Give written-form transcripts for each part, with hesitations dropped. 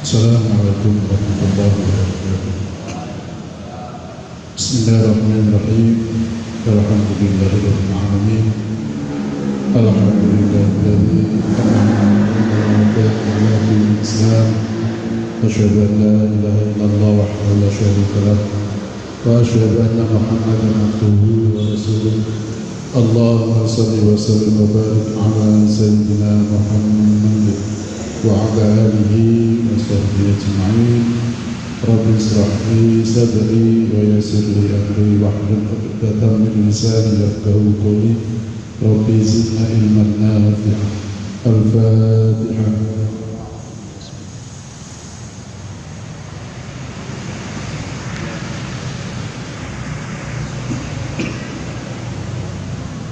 Assalamualaikum warahmatullahi wabarakatuh. Bismillahirrahmanirrahim. Alhamdulillahirabbil alamin. Alhamdulillahilladzi an'amta 'alaina bil Islam. Asyhadu an la ilaha illallah wahdahu la syarika lah wa asyhadu anna Muhammadan abduhu wa rasuluh. Allahumma shalli wa sallim wa barik ala sayyidina Muhammad wa ala alihi wa sahbihi ajma'in. Rabbi ishrah li sadri wa yassir li amri wahlul 'uqdatam min lisani yafqahu qawli. Rabbi zidna ilman nafi'an. Al-Fatihah.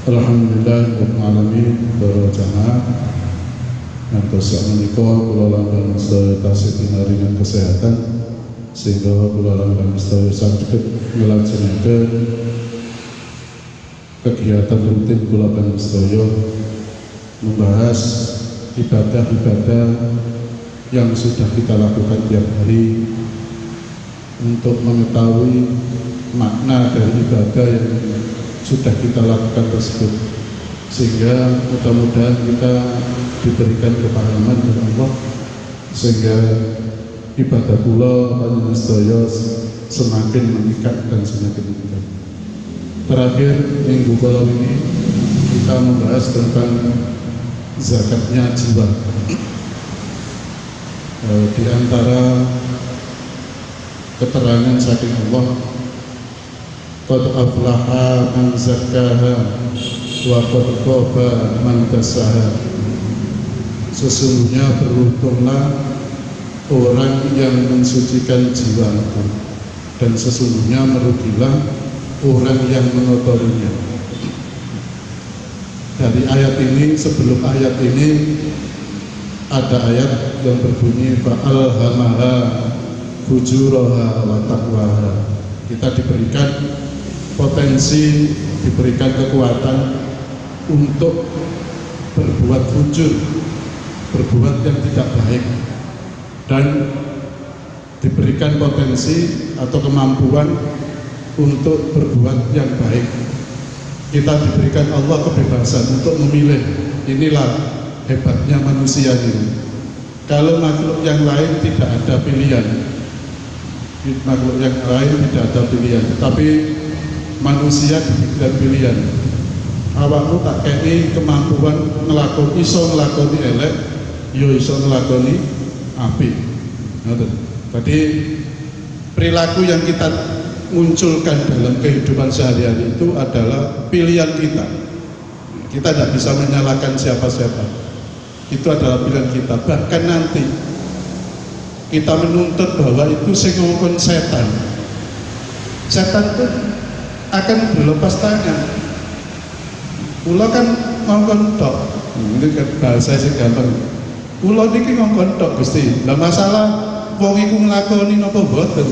Alhamdulillah alamin para jamaah ngantos sakmenika kula langkung sedaya tasih pinaringan kesehatan sehingga kula langkung sedaya saged nglajengaken kegiatan rutin kula langkung sedaya membahas ibadah-ibadah yang sudah kita lakukan tiap hari untuk mengetahui makna dari ibadah yang sudah kita lakukan tersebut, sehingga mudah-mudahan kita diberikan kepahaman dari Allah sehingga ibadah kula panjenengan sedaya semakin meningkat dan semakin meningkat. Terakhir minggu kala ini kita membahas tentang zakatnya jiwa. Di antara keterangan saking Allah, qad aflaha man zakkaha wa qad khaba man dassaha. Sesungguhnya beruntunglah orang yang mensucikan jiwa itu, dan sesungguhnya merugilah orang yang mengotorinya. Dari ayat ini, sebelum ayat ini ada ayat yang berbunyi fa'alhamaha fujuraha wa taqwaha. Kita diberikan potensi, diberikan kekuatan untuk berbuat fujur, berbuat yang tidak baik, dan diberikan potensi atau kemampuan untuk berbuat yang baik. Kita diberikan Allah kebebasan untuk memilih. Inilah hebatnya manusia ini. Kalau makhluk yang lain tidak ada pilihan, makhluk yang lain tidak ada pilihan, tetapi manusia diberikan pilihan. Awakmu tak kei kemampuan ngelakoni, iso ngelakoni elek, yo iso ngelakoni apik. Jadi perilaku yang kita munculkan dalam kehidupan sehari-hari itu adalah pilihan kita. Kita tidak bisa menyalahkan siapa-siapa. Itu adalah pilihan kita. Bahkan nanti kita menuntut bahwa itu sing ngomong setan. Setan itu akan berlepas tangan. Kula kan ngongkon tok. Ini kan bahasa sing gampang. Kula niki ngongkon tok Gusti. Lah masalah wong iku nglakoni napa mboten?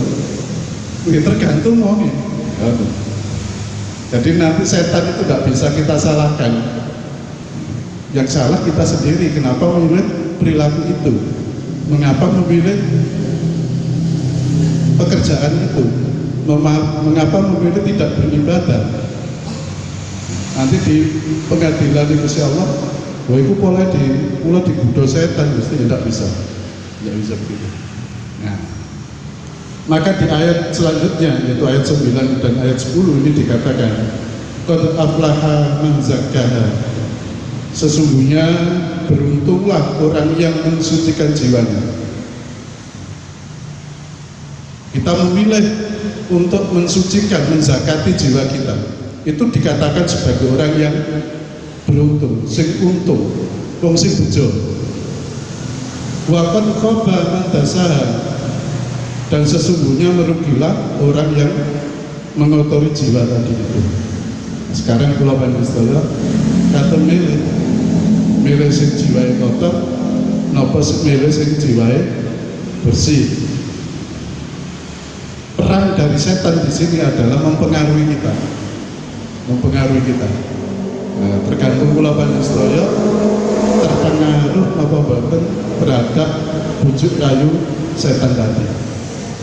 Kuwi tergantung wong. Jadi nanti setan itu tidak bisa kita salahkan. Yang salah kita sendiri. Kenapa memilih perilaku itu? Mengapa memilih pekerjaan itu? Mengapa memilih tidak beribadah? Nanti di pengadilan itu si Allah, wah itu mulai digoda setan, mesti tidak bisa begitu. Nah, maka di ayat selanjutnya, yaitu ayat 9 dan ayat 10 ini dikatakan, qad aflaha man zakkaha. Sesungguhnya beruntunglah orang yang mensucikan jiwanya. Kita memilih untuk mensucikan, menzakati jiwa kita. Itu dikatakan sebagai orang yang beruntung, sing untung, wong sing bejo. Wa qad khaba man dassaha. Dan sesungguhnya merugilah orang yang mengotori jiwa tadi itu. Sekarang kula panjenengan kata milih sing jiwae kotor napa milih sing jiwae bersih. Peran dari setan di sini adalah mempengaruhi kita. Nah, tergantung kula panjenengan terpengaruh apa boten terhadap bujuk rayu setan tadi.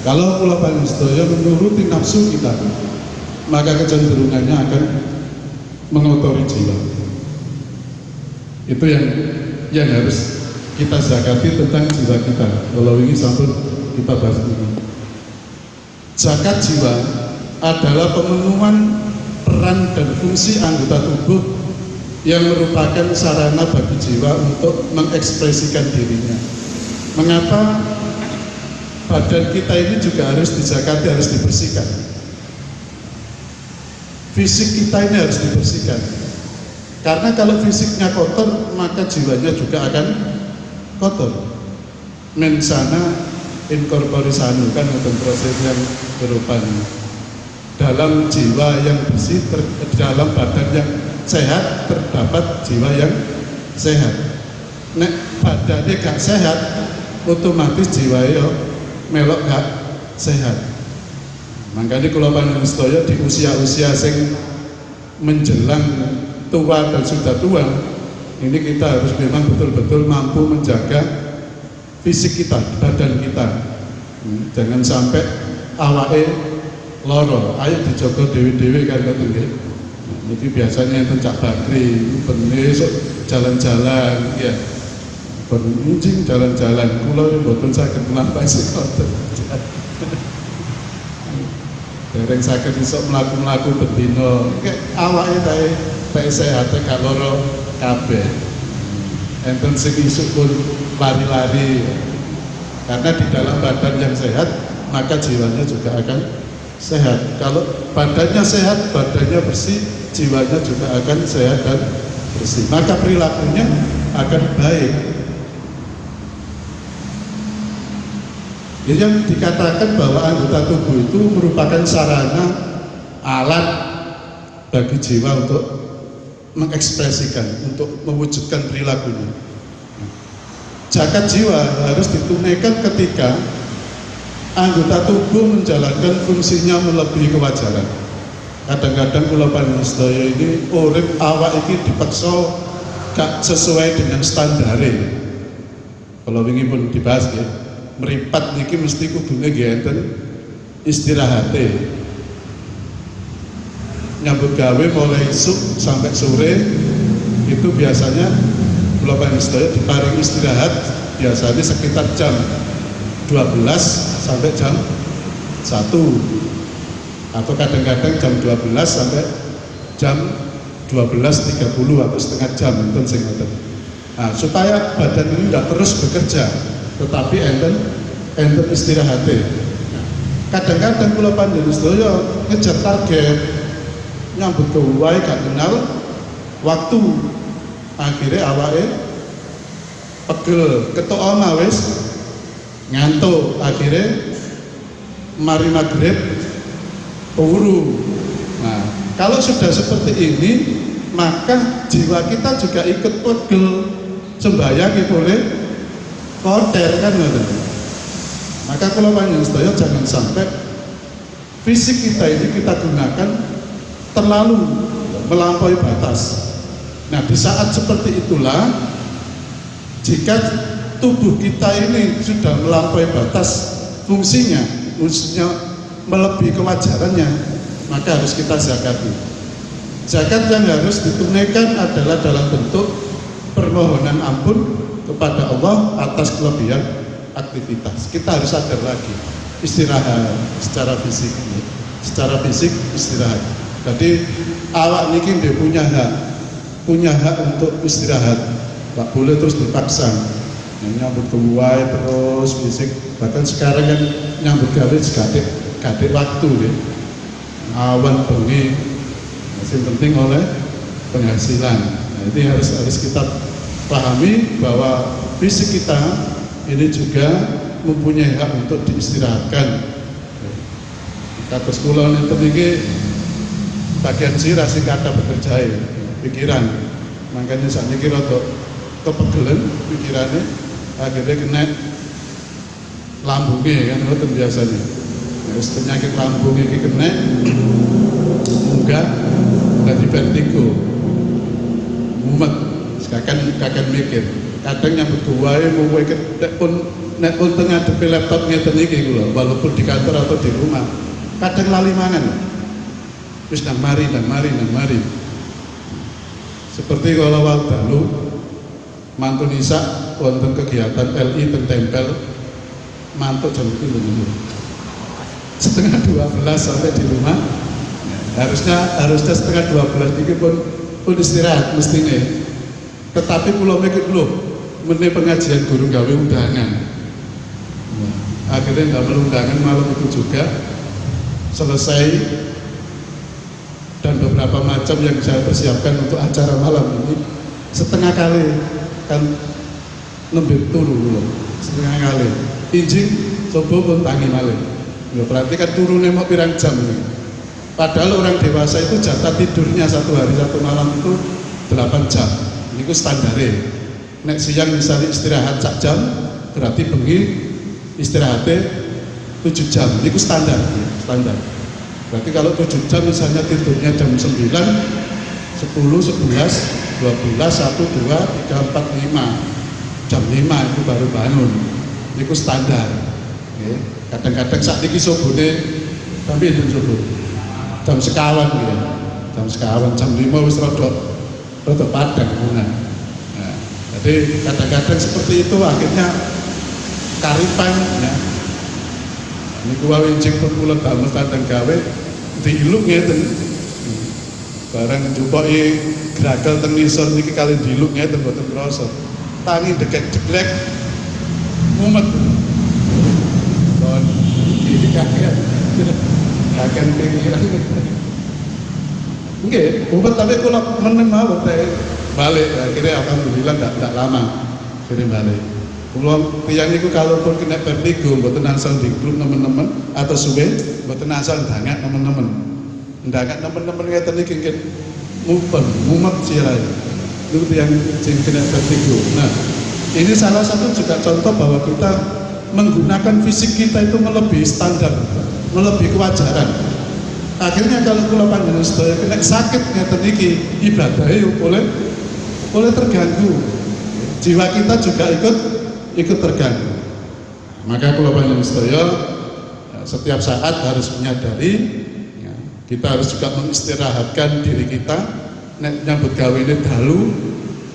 Kalau kula panjenengan menuruti nafsu kita, maka kecenderungannya akan mengotori jiwa. Itu yang harus kita zakati tentang jiwa kita. Kalau ini sampun kita bahas ini. Zakat jiwa adalah pemenuhan peran dan fungsi anggota tubuh yang merupakan sarana bagi jiwa untuk mengekspresikan dirinya. Mengapa badan kita ini juga harus dizakati, harus dibersihkan? Fisik kita ini harus dibersihkan. Karena kalau fisiknya kotor, maka jiwanya juga akan kotor. Mensana incorpore sano, kan untuk proses yang berupanya. Dalam jiwa yang bersih, dalam badan yang sehat, terdapat jiwa yang sehat. Nek badannya gak sehat, otomatis jiwanya melok gak sehat. Makanya kalau panjenengan sedaya di usia-usia sing menjelang tua dan sudah tua, ini kita harus memang betul-betul mampu menjaga fisik kita, badan kita. Jangan sampai awake loro, ayo dijogo dewi-dewi kan ngoten nggih. Jadi biasanya yang Cak Bakri, besok jalan-jalan, ya, bermuncing jalan-jalan. Kula mboten saged nampak sing ngoten. Dereng saged iso mlaku-mlaku bendina. Awake tae sehat gak loro kabeh. Enten sing isuk pun lari-lari. Karena di dalam badan yang sehat, maka jiwanya juga akan sehat. Kalau badannya sehat, badannya bersih, jiwanya juga akan sehat dan bersih. Maka perilakunya akan baik. Yang dikatakan bahwa anggota tubuh itu merupakan sarana, alat bagi jiwa untuk mengekspresikan, untuk mewujudkan perilakunya. Zakat jiwa harus ditunaikan ketika anggota tubuh menjalankan fungsinya melebihi kewajaran. Kadang-kadang kula panjenengan sedaya ini urip awak iki dipaksa gak sesuai dengan standare. Kalau wingi pun dibahas ya, meripat niki mesti kudune nggih enten istirahate. Nyambut gawe mulai isuk sampai sore itu biasanya kula panjenengan sedaya diparing istirahat biasanya sekitar jam 12 sampai jam 1, atau kadang-kadang jam 12 sampai jam 12.30 atau setengah jam enten sing ngoten. Nah, supaya badan ini tidak terus bekerja, tetapi enten istirahatnya. Kadang-kadang kula panjenengan sedaya ngejar target, nyambut gawe gak kenal waktu, akhirnya awake pegel, ketok omah wis ngantuk, akhirnya mari maghrib turu. Nah, kalau sudah seperti ini, maka jiwa kita juga ikut pegel, sembahyang boleh kotor kan. Maka kalau panjenengan sedaya jangan sampai fisik kita ini kita gunakan terlalu melampaui batas. Nah, di saat seperti itulah, jika tubuh kita ini sudah melampaui batas fungsinya melebihi kewajarannya, maka harus kita zakati. Zakat yang harus ditunaikan adalah dalam bentuk permohonan ampun kepada Allah atas kelebihan aktivitas. Kita harus sadar lagi, istirahat secara fisik, istirahat. Jadi awak niki dia punya hak untuk istirahat, tak boleh terus dipaksa. Nyambut gawe terus fisik, bahkan sekarang kan nyambut gawe gadek waktu deh, awan bengi, masih penting oleh penghasilan. Nah, ini harus kita pahami bahwa fisik kita ini juga mempunyai hak untuk diistirahatkan. Kata sekolah ini tinggi bagian sirah sing kata bekerja pikiran, makanya saat ini kira kepegelan pikirannya, akhirnya kena lambungnya kan, itu biasanya. Terus penyakit lambung ini kena munggah dari vertigo, mumet, kakek mikir. Kadang yang berdua mau kedek pun nek untuk ngadepi laptop ngeten iki kula, walaupun di kantor atau di rumah, kadang lali mangan. Wis nang mari. Seperti kalau wau dalu mantun Isa wonten kegiatan LI tempel mantuk jam 7 setengah 12 sampai di rumah. Harusnya setengah 12 ini pun istirahat mestinya. Tetapi kula mikir lho, meneh pengajian guru gawe undangan. Akhirnya nggak undangan malam itu juga selesai, dan beberapa macam yang saya persiapkan untuk acara malam ini setengah kali kan nembe turu lho, setengah kali injing coba pun tangi malih. Ya berarti kan turunnya mau pirang jam ini. Padahal orang dewasa itu jatah tidurnya satu hari satu malam itu 8 jam. Ini ku standarnya. Nek siang misalnya istirahat sak jam, berarti bengi istirahatnya 7 jam. Ini ku standar. Berarti kalau 7 jam misalnya tidurnya jam 9, 10, 11, 12, 1, 2, 3, 4, 5. Jam 5 itu baru bangun. Ini ku standar. Kadang-kadang saat ini sobune tapi itu subuh. Jam sekawan gitu. Jam 5 wis rada padang. Nah, jadi kadang-kadang seperti itu akhirnya karipan ya. Niku wae cek kula damel tandang gawe diiluk ngeten. Barang njupoki gragal teng nisor niki kali diiluk ngeten mboten krasa. Tangi dekek-deklek mumet. Kon iki kakek. Kakek pikiran. Nggih, umpet tapi kula meneng mawon balik. Akhirnya alhamdulillah enggak lama kirim balik. Kula tiyang niku kalaupun kena vertigo mboten asal digluk teman-teman atau suwe mboten asal ndangak teman-teman. Ndangak teman-teman ngeten iki nggih mumet sirahe. Niku tiyang sing kena vertigo. Nah, ini salah satu juga contoh bahwa kita menggunakan fisik kita itu melebihi standar, melebihi kewajaran. Akhirnya kalau kula panjenengan sedaya kena sakit ngeten iki ibadahnya oleh terganggu. Jiwa kita juga ikut terganggu. Maka kula panjenengan sedaya setiap saat harus menyadari ya, kita harus juga mengistirahatkan diri kita. Nek nyambut gawe ini dalu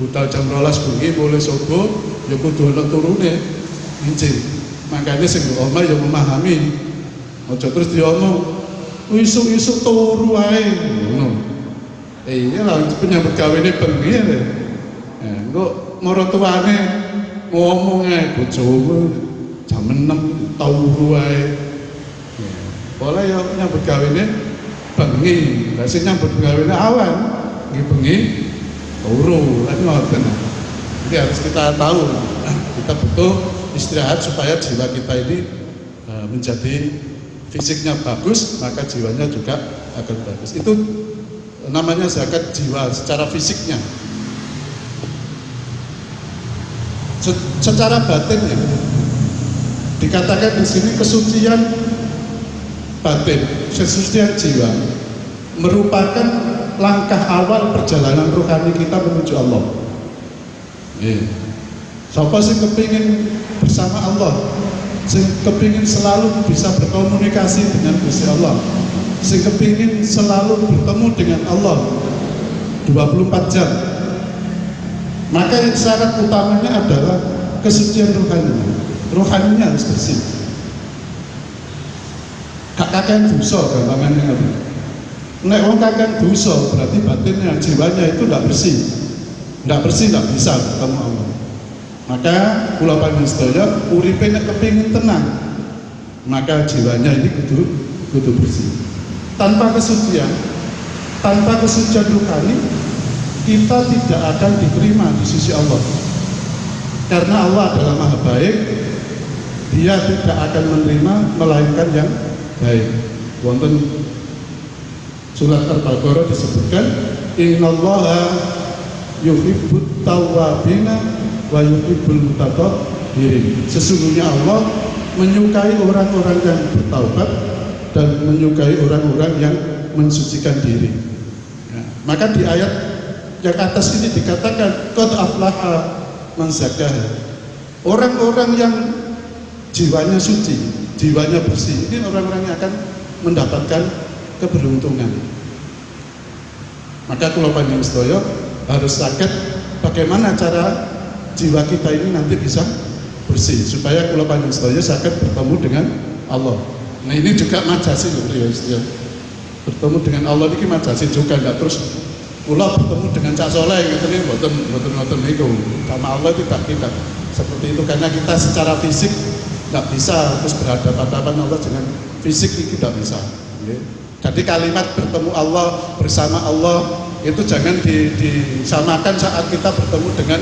budal jam 12 bengi boleh sogo ya kudu ana turune incing. Makanya sing omah yang memahami, ojo terus diomong isuk-isuk turu wae ngono. Iya lah penyambut gawene bengi ya. Engko maratuwane ngomong ae bojomu jam 6 turu wae. Pola ya nyambut gawene bengi, lah sing nyambut gawene awan iki bengi turu lan ngoten. Jadi harus kita tahu kita butuh istirahat supaya jiwa kita ini menjadi fisiknya bagus, maka jiwanya juga akan bagus. Itu namanya zakat jiwa secara fisiknya. Secara batinnya dikatakan di sini kesucian batin, kesucian jiwa merupakan langkah awal perjalanan rohani kita menuju Allah. Siapa sih kepingin bersama Allah, sing kepingin selalu bisa berkomunikasi dengan Gusti Allah, sing kepingin selalu bertemu dengan Allah 24 jam, maka syarat utamanya adalah kesucian rohaninya harus bersih. Kakek dosa gampangannya apa? Nek wong kakek dosa berarti batinnya, jiwanya itu tidak bersih, tidak bisa ketemu Allah. Maka kula panjenengan sedaya uripe nek kepingin tenang, maka jiwanya ini kudu bersih. Tanpa kesucian rohani, kita tidak akan diterima di sisi Allah. Karena Allah adalah Maha Baik, Dia tidak akan menerima melainkan yang baik. Wonten surat Al-Baqarah disebutkan innallaha yuhibbut tawwabina wa yuhibbul mutatahhirin. Sesungguhnya Allah menyukai orang-orang yang bertaubat dan menyukai orang-orang yang mensucikan diri. Nah, maka di ayat yang atas ini dikatakan qad aflaha man zakkaha. Orang-orang yang jiwanya suci, jiwanya bersih. Ini orang-orang yang akan mendapatkan keberuntungan. Maka kula panjenengan sedaya harus sakit bagaimana cara jiwa kita ini nanti bisa bersih supaya kula panjenengan sedaya sakit bertemu dengan Allah. Nah ini juga majasi loh ya. Bertemu dengan Allah ini majasi juga, enggak terus kula bertemu dengan Cak Soleh gitu nih, mboten niku. Sama Allah tidak seperti itu, karena kita secara fisik nggak bisa terus berhadapan-hadapan Allah dengan fisik ini tidak bisa. Jadi kalimat bertemu Allah, bersama Allah itu jangan disamakan saat kita bertemu dengan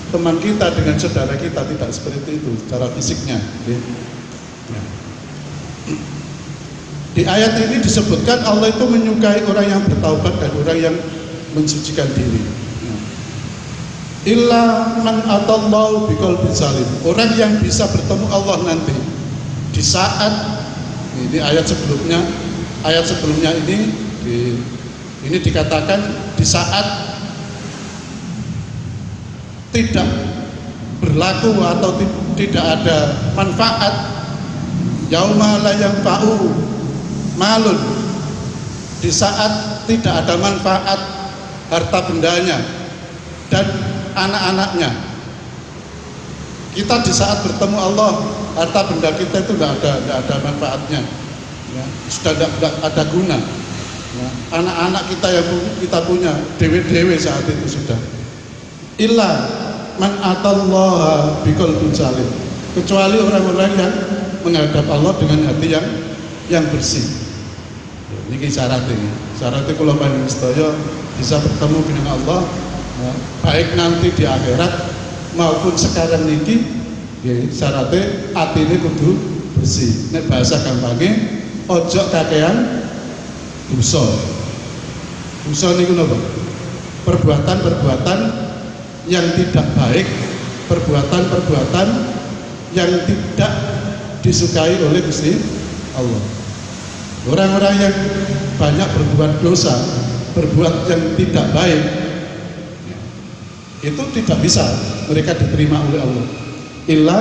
teman kita, dengan saudara kita, tidak seperti itu secara fisiknya. Di ayat ini disebutkan Allah itu menyukai orang yang bertaubat dan orang yang mensucikan diri. Illa man atallahu biqalbin salim. Orang yang bisa bertemu Allah nanti di saat ini ayat sebelumnya ini dikatakan di saat tidak berlaku atau tidak ada manfaat, yauma la yanfa'u malun, di saat tidak ada manfaat harta bendanya dan anak-anaknya. Kita di saat bertemu Allah, harta benda kita itu tidak ada manfaatnya, ya, sudah tidak ada guna. Ya, anak-anak kita yang kita punya dewe-dewe saat itu sudah. Illa man atallaha biqalbin salim, kecuali orang-orang yang menghadap Allah dengan hati yang bersih. Ini syaratnya kula panjenengan sedaya bisa bertemu dengan Allah, ya, baik nanti di akhirat maupun sekarang niki, ya, syaratnya atine kudu bersih. Nek bahasa gampangnya ojo kakean dosa. Dosa niku napa? Perbuatan-perbuatan yang tidak baik, perbuatan-perbuatan yang tidak disukai oleh Gusti Allah. Orang-orang yang banyak berbuat dosa, berbuat yang tidak baik, itu tidak bisa mereka diterima oleh Allah. Illa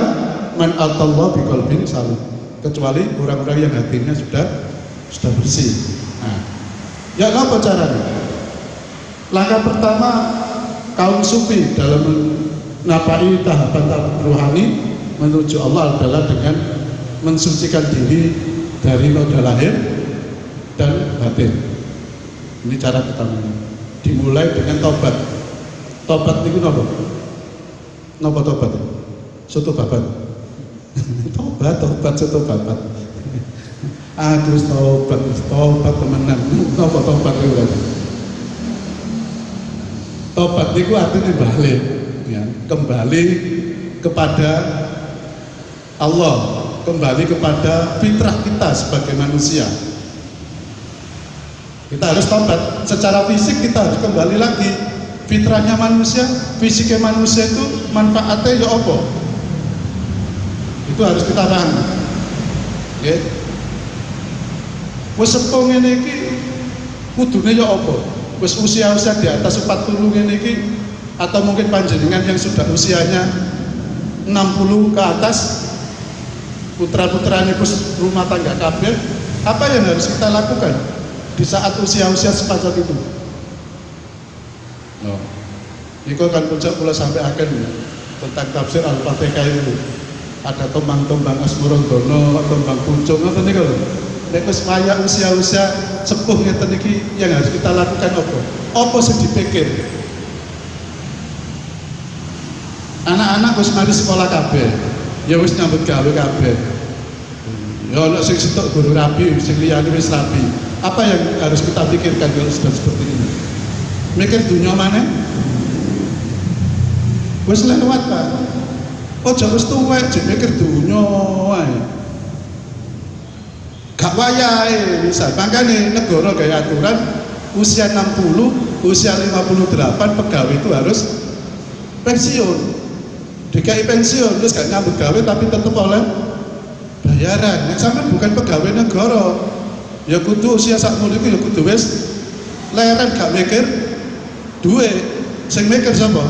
man atallahu biqalbin salim, kecuali orang-orang yang hatinya sudah bersih. Nah, ya apa caranya? Langkah pertama kaum sufi dalam menapai tahapan rohani menuju Allah adalah dengan mensucikan diri dari noda lahir dan batin. Ini cara pertama. Dimulai dengan tobat. Tobat itu apa? Napa tobat? Soto babat. tobat soto babat. Aduh tobat temenan. Napa tobat itu? Tobat itu artinya balik, ya, kembali kepada Allah, kembali kepada fitrah kita sebagai manusia. Kita harus tobat. Secara fisik kita harus kembali lagi. Fitrahnya manusia, fisiknya manusia itu manfaatnya ya apa? Itu harus kita paham. Ya. Wis sepuh ngene iki kudune ya apa? Wis usia-usia di atas 40 ngene iki, atau mungkin panjenengan yang sudah usianya 60 ke atas, putra-putranya rumah tangga kabeh, apa yang harus kita lakukan di saat usia-usia semacam itu? No. Ini kan puncak pula sampai akhir tentang tafsir Al-Fatihah itu. Ada tombang-tombang Asmurandono, tombang puncung, apa nih kalau? Nek wis kaya usia-usia sepuh ngeten iki yang harus kita lakukan apa? Apa sing dipikir? Anak-anak wis mari sekolah kabeh, ya wis nyambut gawe kabeh. Ya ana sing sitok guru rabi, sing liyane wis rabi. Apa yang harus kita pikirkan kalau sudah seperti ini? Mikir dunia mana? Wis lewat, Pak. Ojo wis tuwek mikir dunia wae. Gak wayahe bisa. Makanya negara gaya aturan usia 60, usia 58 pegawai itu harus pensiun. DKI pensiun terus gak nyambut gawe tapi tetap oleh bayaran. Yang sampai bukan pegawai negara. Ya kudu usia sakmono iku ya kudu wis leren gak mikir duit. Sing mikir sapa?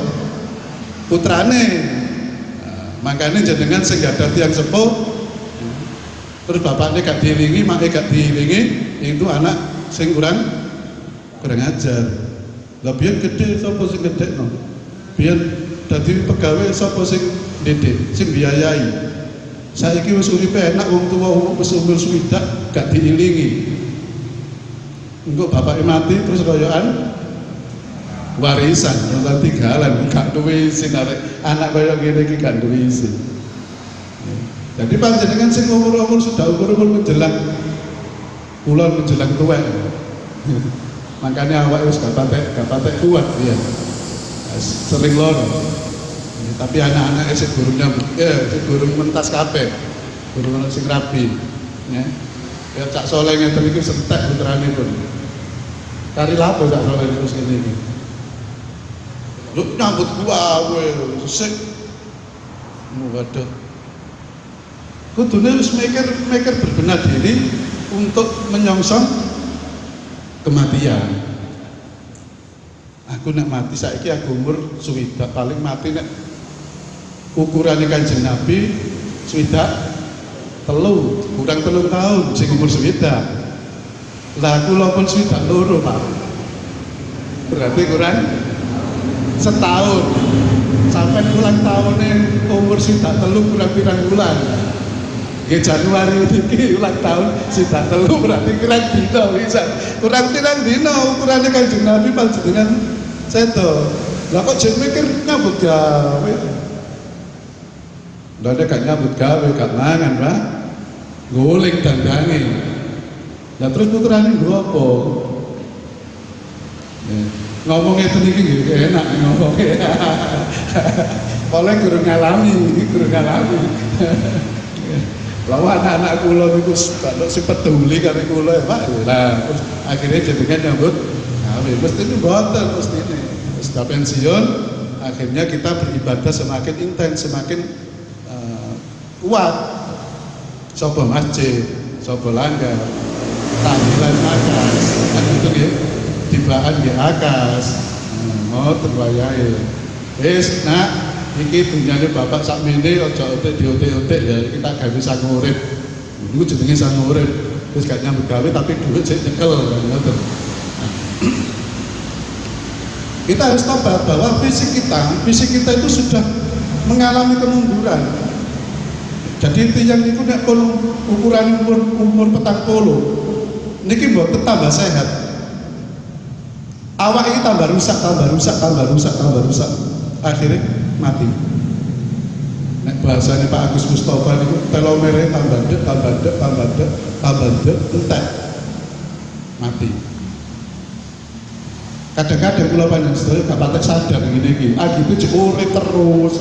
Putrane. Nah, makanya jenengan sing gadah tiyang sepuh terus bapaknya gak diiringi, maknya gak diiringi, itu anak sing kurang ajar. Lah biyen gede sapa sing gedekno? Biyen dadi pegawai sapa sing didik, sing biayai. Saiki wis uripe enak, wong tuwa wis umur swidak gak diilingi. Engko bapaknya mati terus royokan warisan, ora tinggalan, gak duwe isin anak kaya ngene iki gak duwe isin. Jadi panjenengan sing umur-umur sudah umur-umur menjelang kula menjelang tuwek. Makanya awake wis gak patek kuat ya. Sering loro. Tapi anak-anak sing gurung nyambut, sing gurung mentas kabeh. Gurung sing rabi. Ya. Ya Cak Soleh ngeten iki sentek putrane pun. Kari lapo Cak Soleh terus ngene iki. Lu nyambut gua kowe sik. Waduh. Kudune wis mikir berbenah diri untuk menyongsong kematian. Aku nek mati saiki aku umur swidak, paling mati nek ukurane Kanjeng Nabi swidak telu, kurang 3 tahun sing umur swidak. Lah kula pun swidak loro, Pak. Berarti kurang setahun. Sampai ulang tahunnya umur swidak telu kurang pirang bulan. Nggih Januari iki ulang tahun swidak telu berarti kurang dina bisa. Kurang pirang dina ukurane Kanjeng Nabi panjenengan seto. Lah kok jeneng mikir nyambut gawe. Lah nek gak nyambut gawe gak mangan, Pak. Golek dandange. Lah terus putrane nggo apa? Ngomongnya itu nggih enak ngomongnya. Oleh guru ngalami. Lalu anak-anak kula niku sing peduli karo kula ya Pak. Lah terus akhirnya jenengan nyambut gawe. Mesti itu boten mestine. Setelah pensiun akhirnya kita beribadah semakin intens, semakin kuat. Sapa masjid, sapa langgar, tahlilan akas, kan itu nggih. Tibaan di akas, ngoten wayahe. Wis nak, iki dunyane bapak sakmene aja otek diotek-otek ya kita gawe sang urip. Niku jenenge sang urip. Wis gak nyambut gawe tapi duit sik nyekel kan ngoten. Kita harus tobat bahwa fisik kita itu sudah mengalami kemunduran. Jadi tiyang niku nek ukuran umur 40 niki mboten tambah sehat. Awak ini tambah rusak, akhirnya mati. Nek bahasanya Pak Agus Mustafa itu telomere tambah dek, entek, mati. Kadang-kadang kula panjenengan sedaya gak patek sadar ngene iki. Gitu cek urip terus.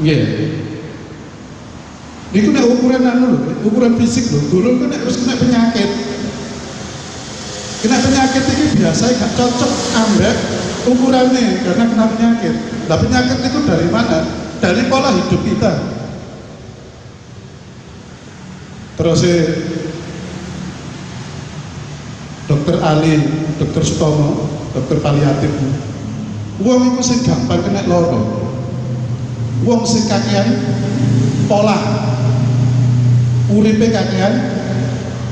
Nggih. Niku nek ukuran fisik lho, durung nek wis kena penyakit. Kena penyakit ini biasa gak cocok ambek ukurannya karena kena penyakit. Nah penyakit itu dari mana? Dari pola hidup kita. Terus Dokter Ali, Dokter Sutomo, Dokter Paliatif. Wong itu sing gampang kena loro. Wong sing kakean pola uripe kakean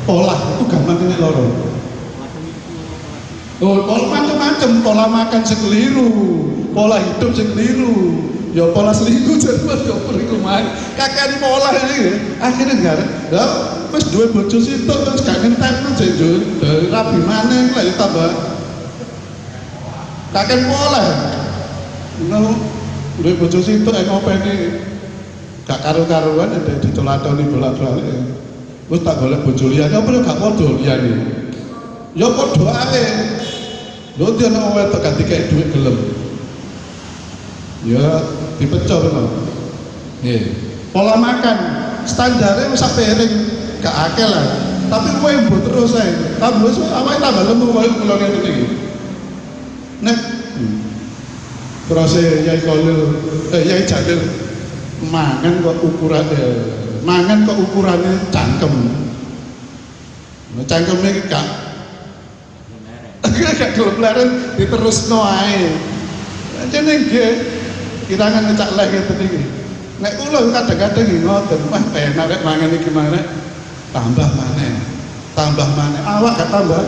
pola itu gampang kena loro. Oh, pola macam-macam, pola makan sekeliru, pola hidup sekeliru, ya pola selingkuh jadi ya perikuman, kakek pola ini, akhirnya enggak, ya, pas dua bocor situ terus gak ngentek jadi dari rapi mana lah ya tambah, kakek pola, dua bocor situ ngopi ini, gak karu-karuan ada ditolak-tolak bolak-balik, terus tak boleh bocor liane, apa gak bodoh liane, ya bodoh aja. Lho dia nak wedok gak dikek duit gelem. Ya dipecah lho. Nggih. Pola makan standarnya wis sak piring gak akeh lah. Tapi kowe mbok terus ae. Tambah awake tambah lemu koyo kula ngene iki. Nek terus Yai Kolil, Yai Jalil mangan kok ukurannya cangkem. Cangkeme gak gak kelelaran diterusno ae. Jeneng nggih kirangan ngecak lek ngeten iki. Nek kula kadang-kadang nggih ngoten, wah penak rek mangan iki mangan. tambah maneh awak gak tambah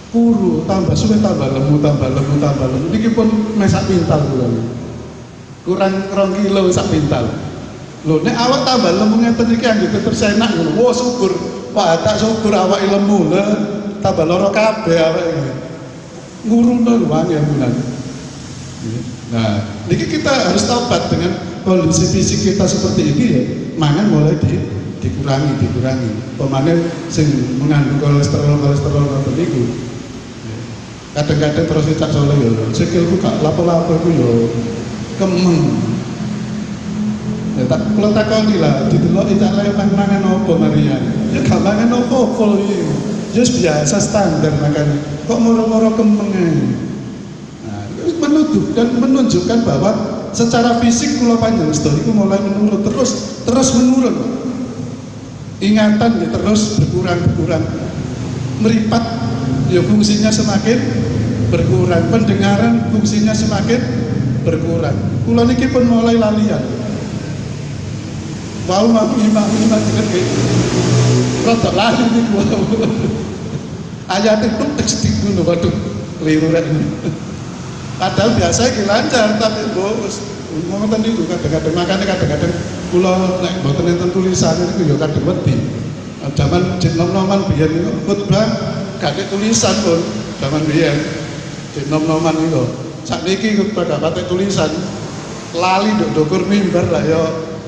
kuru, tambah suwe, tambah lemu niki pun mesak pintal kurang 2 kilo sak pintal lho. Nek awak tambah lemu ngeten iki anggere terus enak ngono, wah syukur, wah tak syukur awak lemu lho, tambah loro kabeh awak iki nguruno lho angel menan. Nah, niki kita harus tobat dengan kondisi fisik kita seperti ini ya, mangan mulai dikurangi. Pemane sing mengandung kolesterol ngoten niku. Kadang-kadang terus cak soleh ya, sikilku gak lapo-lapo iku ya kemeng. Ya tak kula takoni lah, dideloki cak lek mangan opo Marian. Ya gak mangan opo iki. Ya biasa standar makan. Kok moro-moro kemeng ae. Menunjukkan bahwa secara fisik kula panjenengan sedaya iku mulai menurun terus menurun. Ingatan ya terus berkurang meripat ya fungsinya semakin berkurang, pendengaran fungsinya semakin berkurang. Kula niki pun mulai lalian. Wau imam dengan rada lali niku. Ayat itu tekstik dulu, waduh keliru rek. Padahal biasa iki lancar, tapi bos ngoten niku kadang-kadang makane kadang-kadang kula nek mboten enten tulisan niku ya kadang wedi. Zaman nom-noman biyen niku khotbah gak tulisan pun zaman biyen. Nom-noman niku. Sakniki khotbah gak patek tulisan. Lali nduk ndukur mimbar lah ya.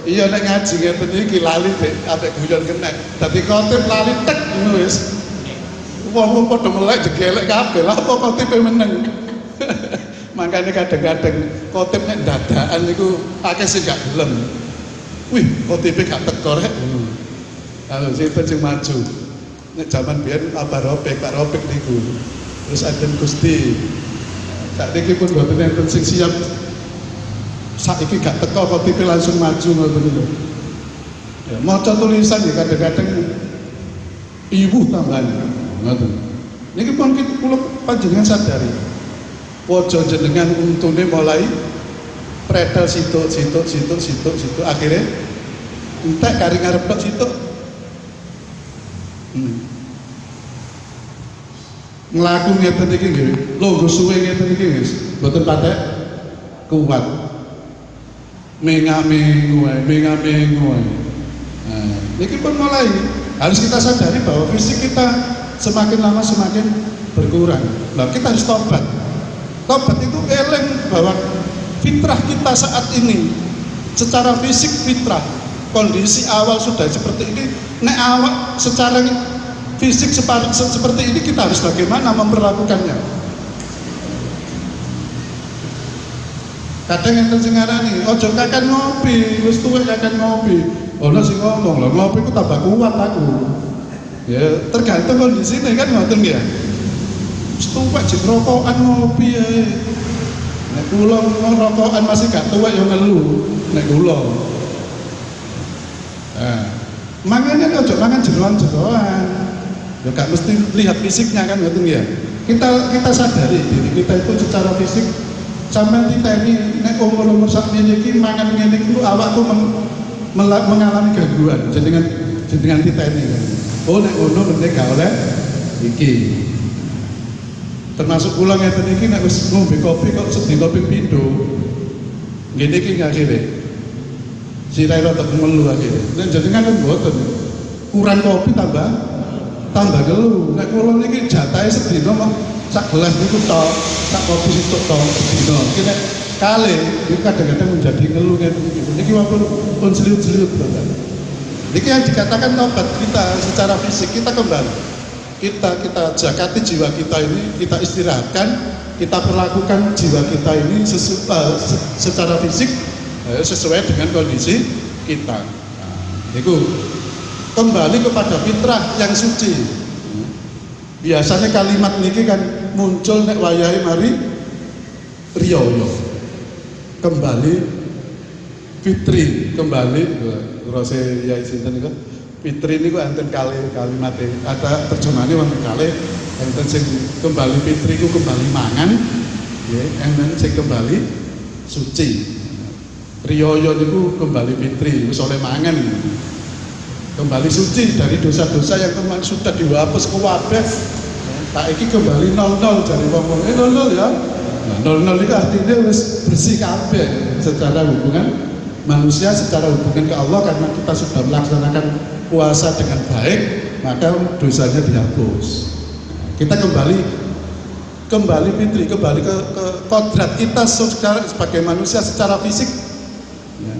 Iya nek ngaji ngeten iki lali dek apik guyon kenek. Dadi khotib lali tek ngono wis. Wong padha melek jegelek kabeh lah apa khotibe meneng. Makanya kadang-kadang khotib nek dadakan niku akeh sing gak gelem. Wih, khotibe gak teko rek. Kalau sinten sing maju. Nek jaman biyen Pak Ropek niku. Terus Aden Gusti. Sakniki pun boten enten sing siap. Saiki gak teko khotibe langsung maju ngoten niku. Ya, maca tulisan ya kadang-kadang ibu tambahan. Ngoten. Niki pun kula panjenengan sadari. Wojo jenengan untune mulai predel situ akhirnya entek kari ngarep situ nglaku ngeten iki nggih lho suwe ngeten iki wis mboten patek kuat menga-mengu ae. Nah, niki pun mulai harus kita sadari bahwa fisik kita semakin lama semakin berkurang. Nah, kita harus tobat. Tobat itu eling bahwa fitrah kita saat ini secara fisik fitrah, kondisi awal sudah seperti ini. Nek awak secara fisik seperti ini, kita harus bagaimana memperlakukannya. Kadang yang sing ngarani ojo kakan ngopi, wis tuwek kakan ngopi. Ono sing ngomong lho, ngopi ku tambah kuat aku. Ya tergantung kondisine kan ngoten ya. Tuwek jek rokokan ngopi ae. Nek kula rokokan masih gak tuwek ya ngelu nek kula. Nah, makanya ojo mangan jeroan-jeroan. Ya gak mesti lihat fisiknya kan ngoten ya. Kita sadari diri kita itu secara fisik sampean kita ini nek umur sakniki iki mangan ngene iki awak tuh mengalami gangguan jenengan kita ini kan. Oh nek ono nek gak oleh iki. Termasuk kula ngeten iki nek wis ngombe kopi kok sedina ping pindho. Ngene iki akhire. Sirai rada melu akhire. Nek jenengan kan mboten. Kurang kopi tambah gelu. Nek kula niki jatahe sedina mah sak gelas niku tok, sak kopi situk tok sedina. Iki nek kali iki kadang-kadang menjadi ngelu ngeten iki. Niki walaupun seliut-seliut Bapak. Niki yang dikatakan tobat kita secara fisik kita kembali. Kita zakati jiwa kita ini, kita istirahatkan, kita perlakukan jiwa kita ini secara fisik sesuai dengan kondisi kita. Nah, itu kembali kepada fitrah yang suci. Biasanya kalimat niki kan muncul nek wayahe mari riyo. Kembali fitri, kembali rose yai sinten niku. Fitri ini kok enten kalimatnya ada terjemahannya wonten kalih enten sing kembali fitri ku kembali mangan ya enten sing kembali suci riyoyo niku kembali fitri wis oleh mangan kembali suci dari dosa-dosa yang kemarin sudah dihapus kabeh. Tak iki kembali 00 dari wong-wong 00 ya. Nah, 00 itu artinya wis bersih kabeh secara hubungan manusia, secara hubungan ke Allah, karena kita sudah melaksanakan puasa dengan baik, maka dosanya dihapus. Kita kembali fitri, kembali ke kodrat kita sebagai manusia secara fisik. Ya.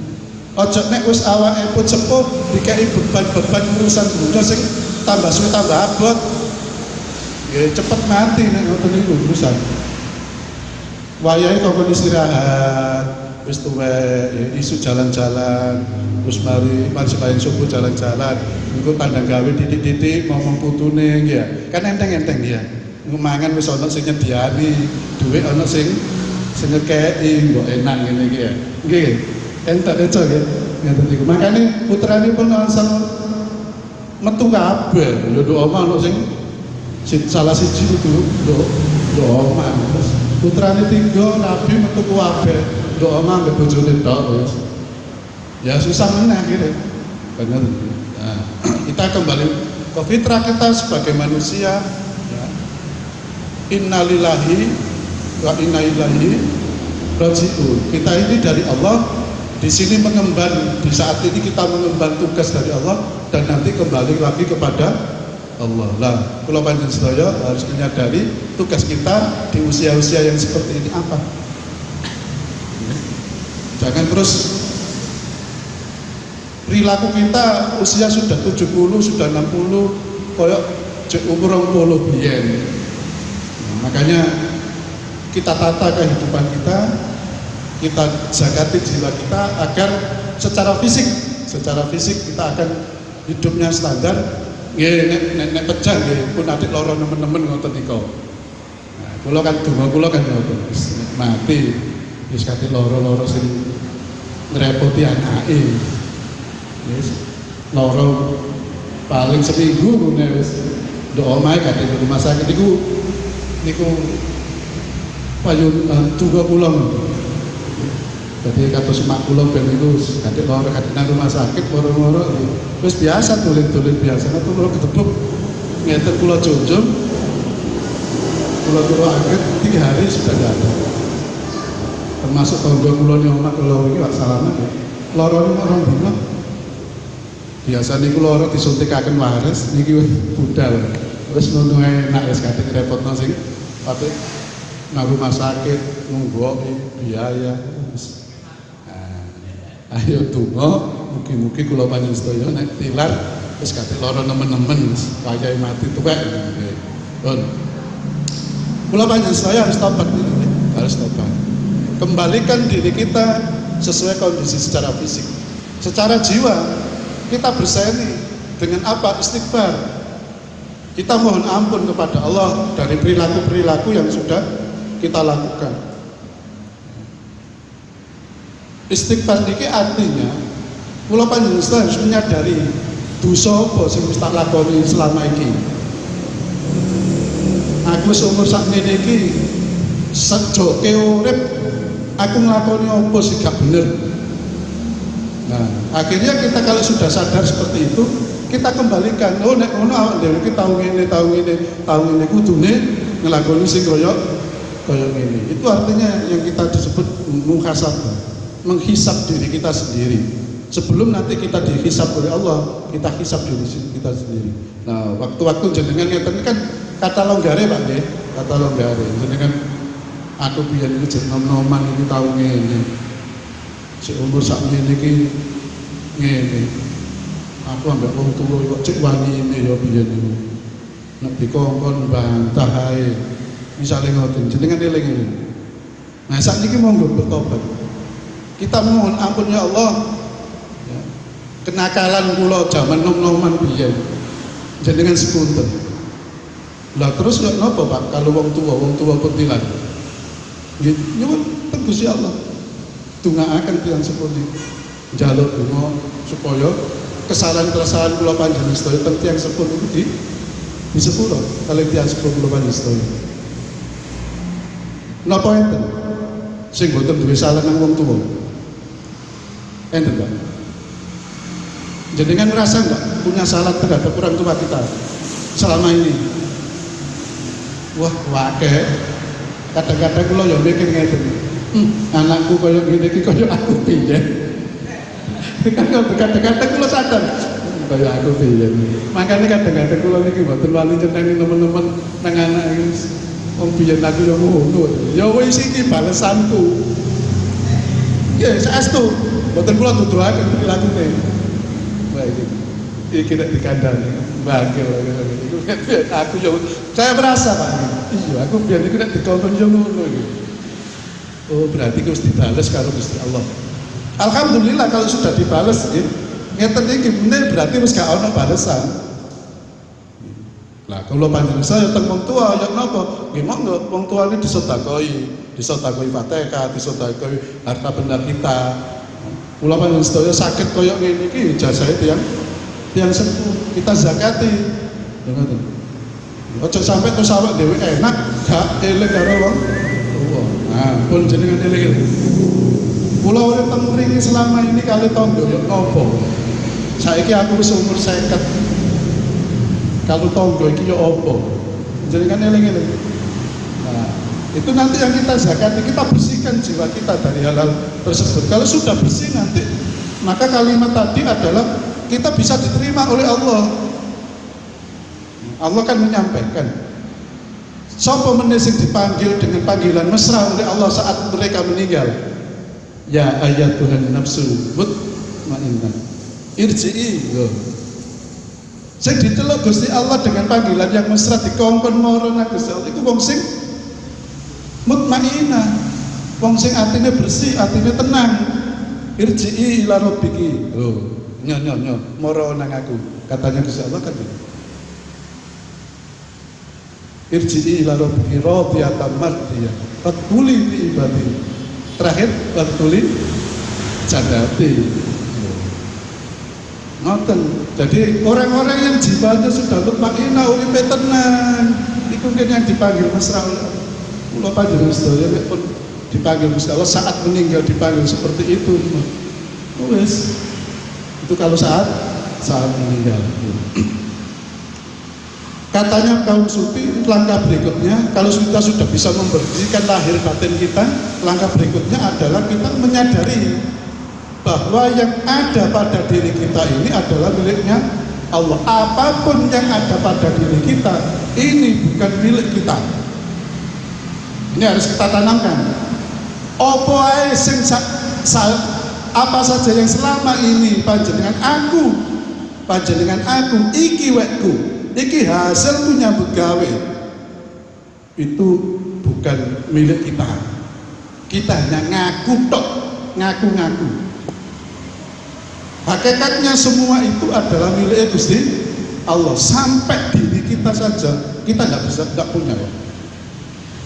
Ojo nek wis awake pun sepuh dikai beban urusan dunia sing tambah suwe tambah abot. Ya cepet mati nek ngoten niku urusan. Wayahe kok istirahat, wis tuwek, ya isu jalan-jalan, terus mari sebayan subuh jalan-jalan, engko tandang gawe titik-titik ngomong putune ya. Kan enteng-enteng dia. Mangan wis ana sing nyediani, dhuwit ana sing ngekeki, mbok enak ngene iki ya. Nggih. Entek eco nggih. Ngoten niku. Makane putranipun langsung metu kabeh. Lho nduk omah ana sing salah siji itu nduk omah. Terus putrane 3 nabi metu kabeh. Nduk omah mbek bojone tok wis. Ya susah meneh akhirnya. Bener. Nah, kita kembali ke fitrah kita sebagai manusia. Innalillahi wa inna ilaihi raji'un. Kita ini dari Allah, di sini mengemban, di saat ini kita mengemban tugas dari Allah dan nanti kembali lagi kepada Allah. Lah, kula panjenengan sedaya harus menyadari tugas kita di usia-usia yang seperti ini apa. Jangan terus perilaku kita usia sudah 70, sudah 60, koyok umur 20 biyen. Makanya kita tata kehidupan kita zakati jiwa kita agar secara fisik kita akan hidupnya standar. Nek pejang pun adik loro nemen-nemen ngoten nika. Nah, kula kan ngoten. Mati wis kate loro sing ngrepoti anake. Wis loro paling seminggu ngene wis ndok omahe kate rumah sakit niku payun tuga kula. Jadi kados mak kula ben niku kadek loro kadek nang rumah sakit loro-loro wis biasa tulen-tulen biasa nek kula ketebuk ngeten kula jonjong kula akhir 3 hari sudah enggak ada. Termasuk tangga kula nyomak kula iki wak salaman ya. Loro niku orang dina. Biasa niku loro disuntikaken waras niki budal. Wis ngono ae nek wis kadek repotno sing tapi nang rumah sakit nggoki biaya. Ayo donga mugi-mugi kula panjenengan sedaya nek tilar wis kate lara nemen-nemen wayahe mati tuwek. Pun. Kula panjenengan sedaya harus tobat Kembalikan diri kita sesuai kondisi secara fisik. Secara jiwa kita berseni dengan apa? Istighfar. Kita mohon ampun kepada Allah dari perilaku-perilaku yang sudah kita lakukan. Istighfar niki artinya kula panjenengan harus menyadari dosa apa sing wis tak lakoni selama iki. Aku wis umur sakmene iki sejoke urip aku nglakoni apa sing gak bener. Nah, akhirnya kita kalau sudah sadar seperti itu, kita kembalikan. Oh nek ngono awak dhewe iki tau ngene kudune nglakoni sing kaya ngene. Itu artinya yang kita disebut muhasabah. Menghisap diri kita sendiri sebelum nanti kita dihisap oleh Allah, kita hisap diri kita sendiri. Nah, waktu-waktu jenengan ngeten kan kata longgare Pak nggih, kata longgare jenengan aku biyen iki jeneng nom-noman iki tau ngene. Sik umur sakmene iki ngene. Aku ambek wong tuwa kok cek wanine ya biyen niku. Nek dikongkon bantah ae. Misale ngoten, jenengan eling ngene. Nah, sakniki monggo bertobat. Kita mohon ampunnya Allah. Ya. Kenakalan kula jaman nom-noman biyen. Jenengan sepunten. Lah terus kok napa Pak kalau wong tua petilan. Nggih, nyuwun teng Gusti Allah. Dongaaken tiyang sepundi. Njaluk donga supaya kesalahan-kesalahan kula panjenengan sedaya teng tiyang sepuh niku disepuro kalih tiyang sepuh kula panjenengan sedaya. Napa enten? Sing boten duwe salah nang wong tuwa. Enten Pak. Jenengan merasa nggak punya salah terhadap orang tua kita selama ini? Wah, wakil. Kadang-kadang kalau yang mikir ngeten, anakku kaya gini iki kaya aku piye. Kan kadang-kadang kalau sadar kaya aku piye. Makanya kadang-kadang kalau niki mboten wani nyeneni teman-teman nang anak iki wong biyen aku yo ngono. Ya wis iki balesanku. Ya saestu, mboten kula duduhaken prilakune. Wah iki nek dikandani bangkel aku yo saya merasa Pak. Iya, aku biar iku nek dikongkon yo ngono iki. Oh, berarti harus dibales karo Gusti Allah. Alhamdulillah kalau sudah dibales nggih. Ngeten iki bener berarti wis gak ono balesan. Lah kalau panjenengan saya teng wong tua ya napa? Nggih monggo wong tuane disedekoi Fatihah, disedekoi harta benda kita. Kula panjenengan sedaya sakit koyo ngene iki jasahe tiyang sepuh kita zakati. Ya ngoten. Ojo sampai terus awak dhewe enak gak eling karo wong tuwa. Nah, pun jenengan eling. Kula urip teng mriki selama ini kali tangga yo napa? Saiki aku wis umur 50. Kalau tangga iki yo apa? Jenengan eling-eling. Nah, itu nanti yang kita zakati, kita bersihkan jiwa kita dari hal-hal tersebut. Kalau sudah bersih nanti, maka kalimat tadi adalah kita bisa diterima oleh Allah. Allah kan menyampaikan, sapa meneh sing dipanggil dengan panggilan mesra oleh Allah saat mereka meninggal. Ya ayatuhan nafsul mutmainnah irji'i. Sing diteluk Gusti Allah dengan panggilan yang mesra dikongkon marana Gusti Allah iku wong sing mutmainnah, wong sing atine bersih, atine tenang. Irji'i ila rabbiki. Nyo moro nang aku. Katanya Gusti Allah kan gitu. Irji'i ila rabbiki radiyatan mardiyah fadkhuli fi ibadi. Terakhir fadkhuli jannati. Ngoten. Jadi orang-orang yang jiwanya sudah mutmainnah uripe tenang, iku yang dipanggil mesra oleh Allah. Kula panjenengan sedaya nek pun dipanggil Gusti Allah saat meninggal dipanggil seperti itu. Wis. Itu kalau saat meninggal. Katanya kaum sufi, langkah berikutnya kalau kita sudah bisa membersihkan lahir batin kita, langkah berikutnya adalah kita menyadari bahwa yang ada pada diri kita ini adalah miliknya Allah. Apapun yang ada pada diri kita ini bukan milik kita. Ini harus kita tanamkan. Apa ae sing apa saja yang selama ini panjenengan aku iki wekku, iki hasilku nyambut gawe, itu bukan milik kita. Kita hanya ngaku tok, ngaku-ngaku. Hakikatnya semua itu adalah milik Gusti Allah. Sampai diri kita saja kita nggak punya ya.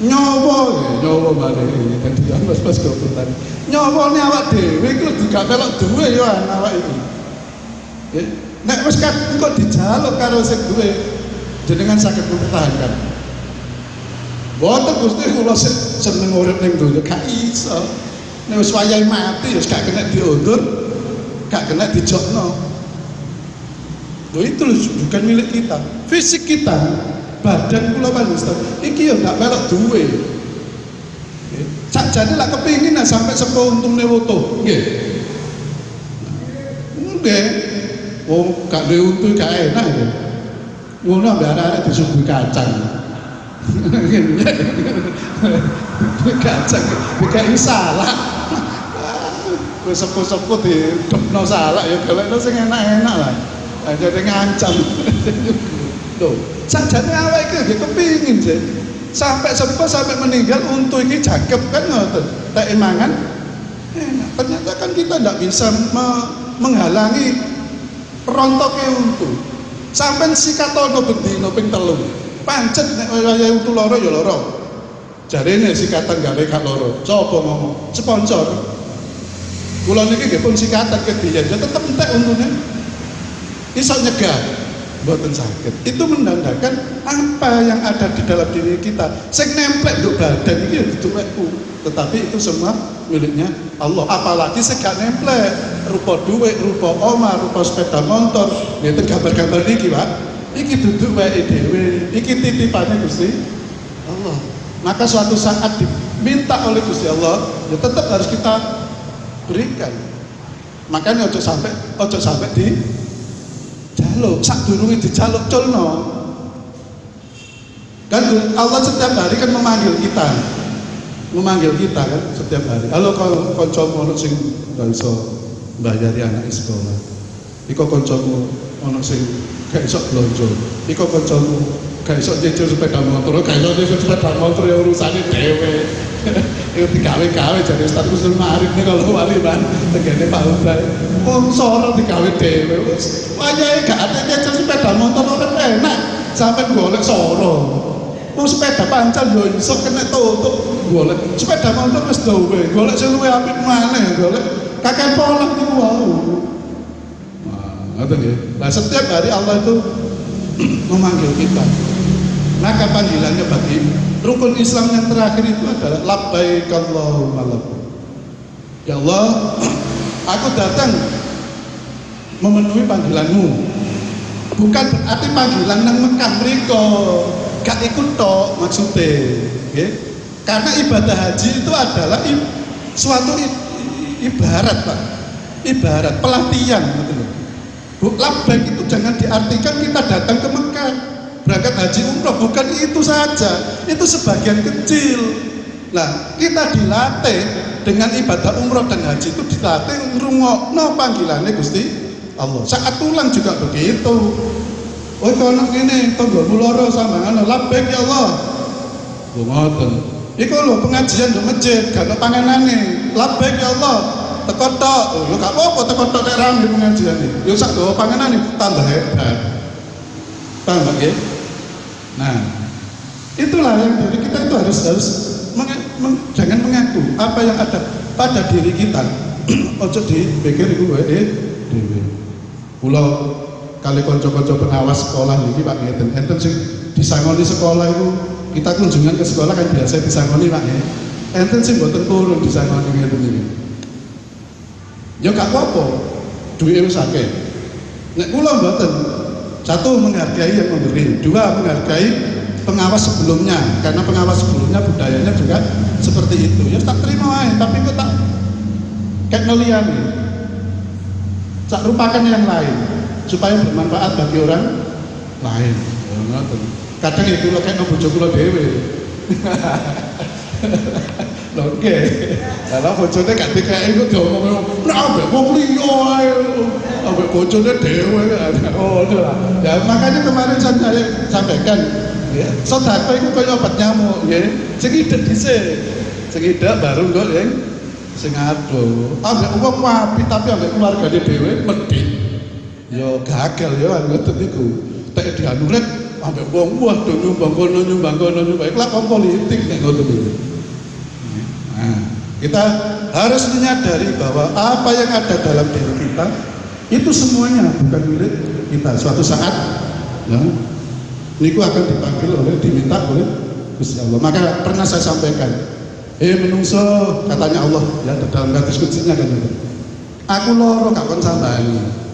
Nyawa balik ini kan dia pas kebetulan nyawa ini awak dewe itu juga melok duwe ya awak ini. Nek wis kok dijaluk karo sing duwe jenengan saged mempertahankan. Mboten Gusti kula seneng urip ning donya gak iso. Nek wis wayahe mati wis gak kena diundur, gak kena dijokno. Itu bukan milik kita. Fisik kita, badan kula panjenengan iki ya gak melok duwe. Sakjane lak kepingin sampai sepo untungne wutuh. Nggih. Nggih. Wong gak duwe untu gak enak ya. Ngono ambek arek disuguhi kacang. Kacang gak salah. Wis sepo-sepo didepno salak ya galekno sing enak-enak lah. Jadi ngancam. Tuh, sakjane awake iki kepingin sih. Sampai sepuh sampai meninggal untuk ini cakep kan ngoten. Tak emangan enak. Ternyata kan kita tidak bisa menghalangi rontoknya untuk. Sampai sikatono bendino ping 3. Pancet nek wayahe untu loro ya loro. Jarene sikatan gawe gak loro. Coba ngomong sponsor. Kula niki nggih pun sikatan kebiyen ya tetep entek untune. Iso nyegah. Mboten sakit. Itu menandakan apa yang ada di dalam diri kita. Sing nempel nduk badan iki ya duduk wekku. tetapi itu semua miliknya Allah. Apalagi segak nemplek rupa duit, rupa omah, rupa sepeda motor, itu gambar-gambar niki Pak, iki duduk wae dhewe, iki titipane Gusti Allah. Maka suatu saat diminta oleh Gusti Allah, ya tetap harus kita berikan. Makanya ojo sampai dijaluk, sak durunge dijaluk culno. Kan Allah setiap hari kan memanggil kita kan setiap hari. Halo kancamu ono sing gak iso mbayari anak sekolah. Iko kancamu ono sing gak iso blonjo. Iko kancamu gak iso nyicil sepeda motor, gak iso nyicil sepeda motor ya urusane dhewe. Iku digawe-gawe jadi status Ma'arif nih kalau wali ban tegene Pak Ubay. Wong soro digawe dhewe. Wayahe gak ate nyicil sepeda motor ora enak. Sampai golek soro. Mau sepeda pancal yo iso kena tutup golek sepeda motor wis dawe golek sing luwih apik maneh golek kakek polak niku wau. Ngoten nggih. Nah, setiap hari Allah itu memanggil kita. Maka panggilannya bagi rukun Islam yang terakhir itu adalah labbaik Allahumma labbaik. Ya Allah, aku datang memenuhi panggilanmu. Bukan berarti panggilan nang Mekah mriko. Gak ikut tok maksudnya, okay? Karena ibadah haji itu adalah suatu ibarat Pak, ibarat pelatihan, gitu loh. Labbaik itu jangan diartikan kita datang ke Mekah berangkat haji umroh, bukan itu saja, itu sebagian kecil. Nah, kita dilatih dengan ibadah umroh dan haji itu dilatih ngrungokno panggilannya Gusti Allah. Saat pulang juga begitu. Oh kono kene tanggamu lara sampeyan labbaik ya Allah. Lho ngoten. Iku lho pengajian di masjid gak ono panganane. Labbaik ya Allah. Teko tok. Lho gak apa-apa teko tok nek rame pengajian iki. Yo sak gawa panganane tambah hebat. Tambah nggih. Nah, itulah yang dari kita itu harus jangan mengaku apa yang ada pada diri kita. Ojo dipikir iku wae dhewe. Kula kali konco-konco pengawas sekolah niki Pak ngeten sing disangoni sekolah itu kita kunjungan ke sekolah kan biasa disangoni Pak ya. Enten sing mboten purun disangoni ngeten iki. Ya gak apa-apa. Duwe wis akeh. Nek kula mboten, satu menghargai yang memberi, dua menghargai pengawas sebelumnya karena pengawas sebelumnya budayanya juga seperti itu. Ya tak terima ae, tapi kok tak kayak ngeliyani. Tak rupakan yang lain. Supaya bermanfaat bagi orang lain. Kadang ya kula kena bojo kula dhewe. Lho nggih. Lah bojone gak dikeki kok diomong, "Nek ambek wong liya ae, ambek bojone dhewe." Oh, lah. Ya makanya kemarin saya sampaikan, ya, sedekah iku kaya obat nyamuk, nggih. Sing idek dhisik. Sing idek baru kok yang sing adoh. Ambek wong apik tapi ambek keluargane dhewe medhit. Yo gagal yo ngoten niku. Tek dianurek ambek wong wah do nyumbang kono kelakon politik nek ngoten niku. Nah, kita harus menyadari bahwa apa yang ada dalam diri kita itu semuanya bukan milik kita. Suatu saat ya niku akan diminta oleh Gusti Allah. Maka pernah saya sampaikan, menungso katanya Allah ya dalam hadis kutsinya kan itu. Aku loro gak kon sambani.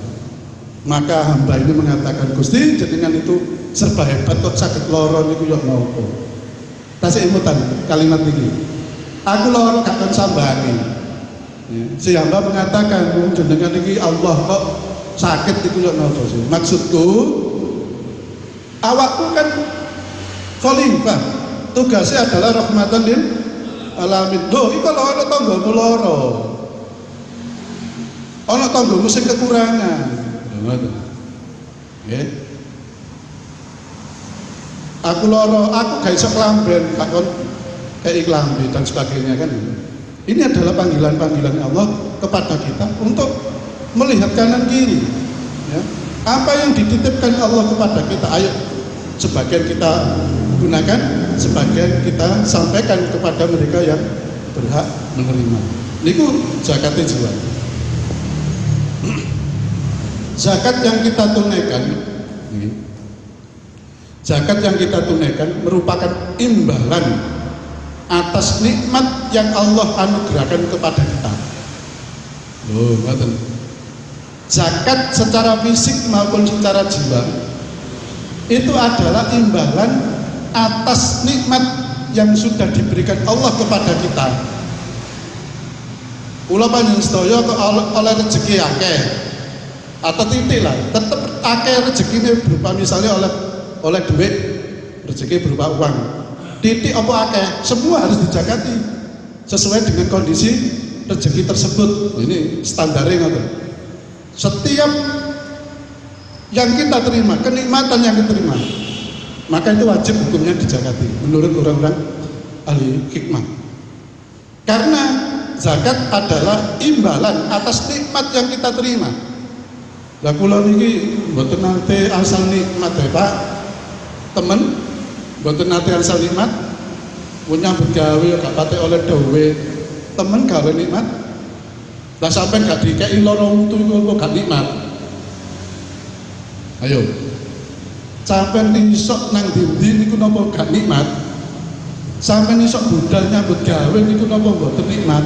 Maka hamba ini mengatakan Gusti jenengan itu serba hebat kok sakit loro niku yo napa. Tasih imutan kalimat ini. Aku loro gak kon sambani. Ya. Si hamba mengatakan jenengan iki Allah kok sakit niku yo napa sih. Maksudku awakku kan khalifah. Tugasnya adalah rahmatan lil alamin. Loh, iki kalau ana tanggamu loro. Ana tanggamu sing kekurangan. Nggih. Aku loro, aku gak iso klamben, gak kon kayak klambi dan sebagainya kan. Ini adalah panggilan-panggilan Allah kepada kita untuk melihat kanan kiri. Ya. Apa yang dititipkan Allah kepada kita, ayo sebagian kita gunakan, sebagian kita sampaikan kepada mereka yang berhak menerima. Niku zakatnya jiwa. Zakat yang kita tunaikan, zakat yang kita tunaikan merupakan imbalan atas nikmat yang Allah anugerahkan kepada kita. Oh, ngoten. Zakat secara fisik maupun secara jiwa itu adalah imbalan atas nikmat yang sudah diberikan Allah kepada kita. Kula panjenengan sedaya kok oleh rezeki akeh atau titik lah, tetap akeh rezekine berupa misalnya oleh duit, rezeki berupa uang. Titik apa akeh, semua harus dijakati sesuai dengan kondisi rezeki tersebut. Ini standarnya ngoten. Setiap yang kita terima, kenikmatan yang kita terima, maka itu wajib hukumnya dijakati menurut orang-orang ahli hikmah. Karena zakat adalah imbalan atas nikmat yang kita terima. Lah kula niki mboten nate asal nikmat ya Pak. Temen mboten nate asal nikmat. Punya begawe gak pate oleh duit. Temen gawe nikmat. Lah sampean gak dikeki lara untu iku gak nikmat. Ayo. Sampean isok nang dindi niku napa gak nikmat? Sampean isok budal nyambut gawe niku napa mboten nikmat?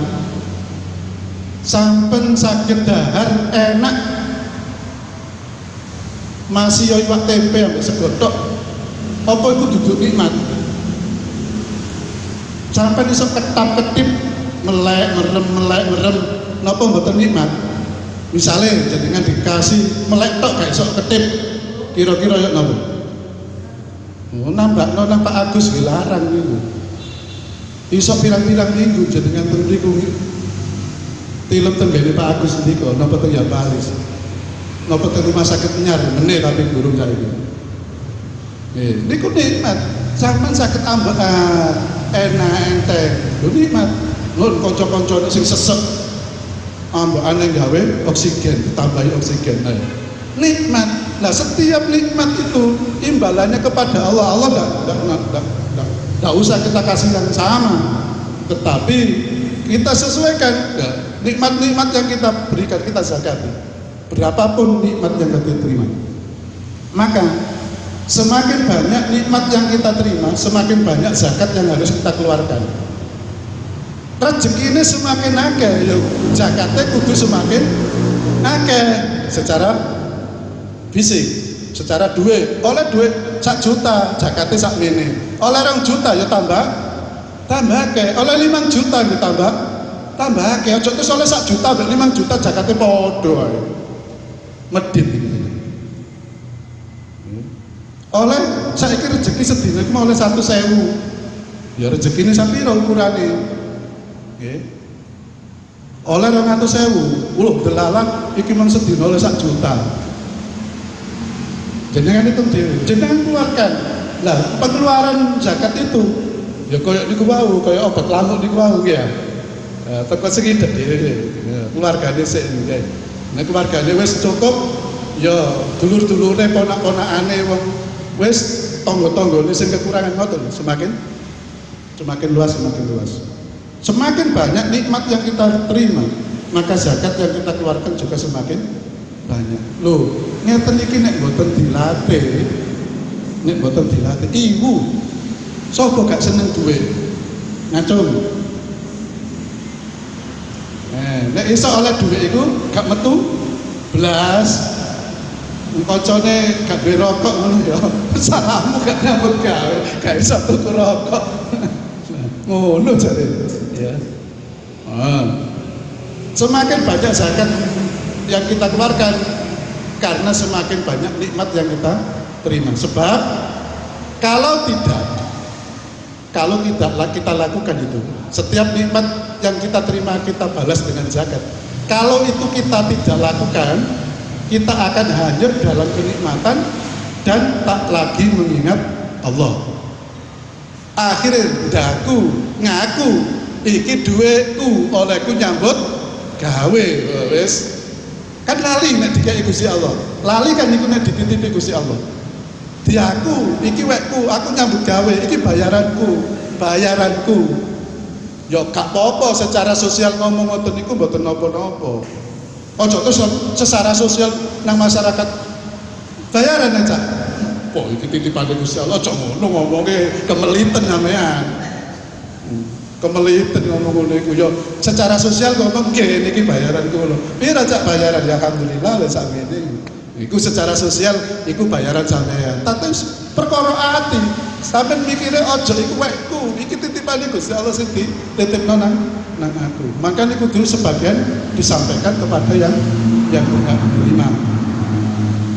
Sampean sakit dahar enak masih yo iwak tempe ambek segodhok apa itu duduk nikmat? Sampean iso ketap-ketip melek merem napa mboten nikmat? Misale jenengan dikasih melek tok gak iso ketip kira-kira yo napa? Oh nambakno nang Pak Agus dilarang niku. Iso pirang-pirang minggu jenengan teng niku tilem tenggene Pak Agus ndika napa teng ya Paris. Napa teng rumah sakit Nyar meneh tapi burung saiki. Niku nikmat. Sampeyan saged ambekan enak enteng. Lho nikmat. Nun kanca-kancane sing sesek ambekane gawe oksigen, ditambahi oksigen. Nikmat. Nah, setiap nikmat itu imbalannya kepada Allah. Allah enggak usah kita kasih yang sama. Tetapi kita sesuaikan nikmat-nikmat yang kita berikan, kita zakati. Berapapun nikmat yang kita terima. Maka semakin banyak nikmat yang kita terima, semakin banyak zakat yang harus kita keluarkan. Rezeki ini semakin akeh, ya zakatnya kudu semakin akeh secara fisik, secara duit. Oleh duit 1 juta, zakatnya sak mene. Oleh 2 juta ya tambah akeh. Oleh 5 juta ditambah akeh. Aja terus oleh 1 juta mbek 5 juta zakatnya padha ae. Medit iki. Oleh saiki rezeki sedina iku oleh 1.000. Ya rezekine sapira ukurane? Nggih. Oleh 200.000. Delalah iki mung sedina oleh 1 juta. Jenengan itu dhewe, jenengan keluarkan. Lah, pengeluaran zakat itu ya koyo niku wau, koyo obat lamuk niku wau ya. Teko segitu dhewe. Keluargane sik nggih. Nek keluargane wis cukup, ya dulur-dulure ponak-ponakane wong wis tangga-tanggane sing kekurangan ngoten, semakin luas. Semakin banyak nikmat yang kita terima, maka zakat yang kita keluarkan juga semakin banyak. Loh, ngeten iki nek mboten dilatih, ibu sapa gak seneng duit? Ngacung. Nek iso oleh duit iku gak metu blas. Kancane gak duwe rokok ngono ya. Salahmu gak nyambut gawe, gak iso tuku rokok. Ngono jare. Ya. Semakin banyak zakat yang kita keluarkan karena semakin banyak nikmat yang kita terima. Sebab kalau tidak kita lakukan itu, setiap nikmat yang kita terima kita balas dengan zakat. Kalau itu kita tidak lakukan, kita akan hanyut dalam kenikmatan dan tak lagi mengingat Allah. Akhirnya ngaku iki duitku olehku nyambut gawe wis. Kan lali nek dikai Gusti Allah. Lali kan niku nek dititipi Gusti Allah. Diaku iki wekku, aku nyambut gawe, iki bayaranku. Ya gak apa-apa secara sosial ngomong ngoten niku mboten napa-napa. Ojo terus secara sosial nang masyarakat bayaran aja. Kok iki titipane Gusti Allah, ojo ngono ngomongke kemeliten sampean. Kemeliten ngomong ngono iku yo secara sosial ngomong nggih niki bayaran kula. Pira cak bayaran ya alhamdulillah lha sakmene. Iku secara sosial iku bayaran sampean. Tapi perkara ati, sampean mikire aja iku wekku, iki titipane Gusti Allah sing dititipno nang aku. Maka niku dulu sebagian disampaikan kepada yang berhak menerima.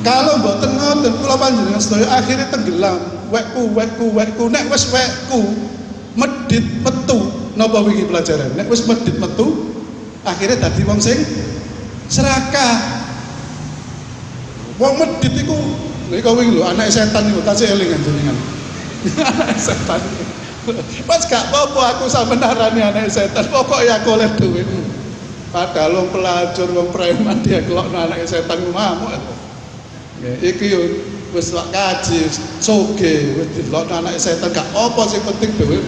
Kalau mboten ngoten kula panjenengan sedaya akhirnya tenggelam. Wekku nek wis wekku medit metu napa wingi pelajaran nek wis medit metu akhirnya dadi wong sing serakah. Wong medit iku nika wingi lho anak setan niku tasih eling jenengan. Anak setan. Pas gak apa-apa aku sampe narani anak setan pokoknya aku oleh duit. Padahal wong pelacur wong preman dia kelokno anak setan ngamuk. Iki yo wis kaji soge wis dilokno anak setan gak apa sing penting duit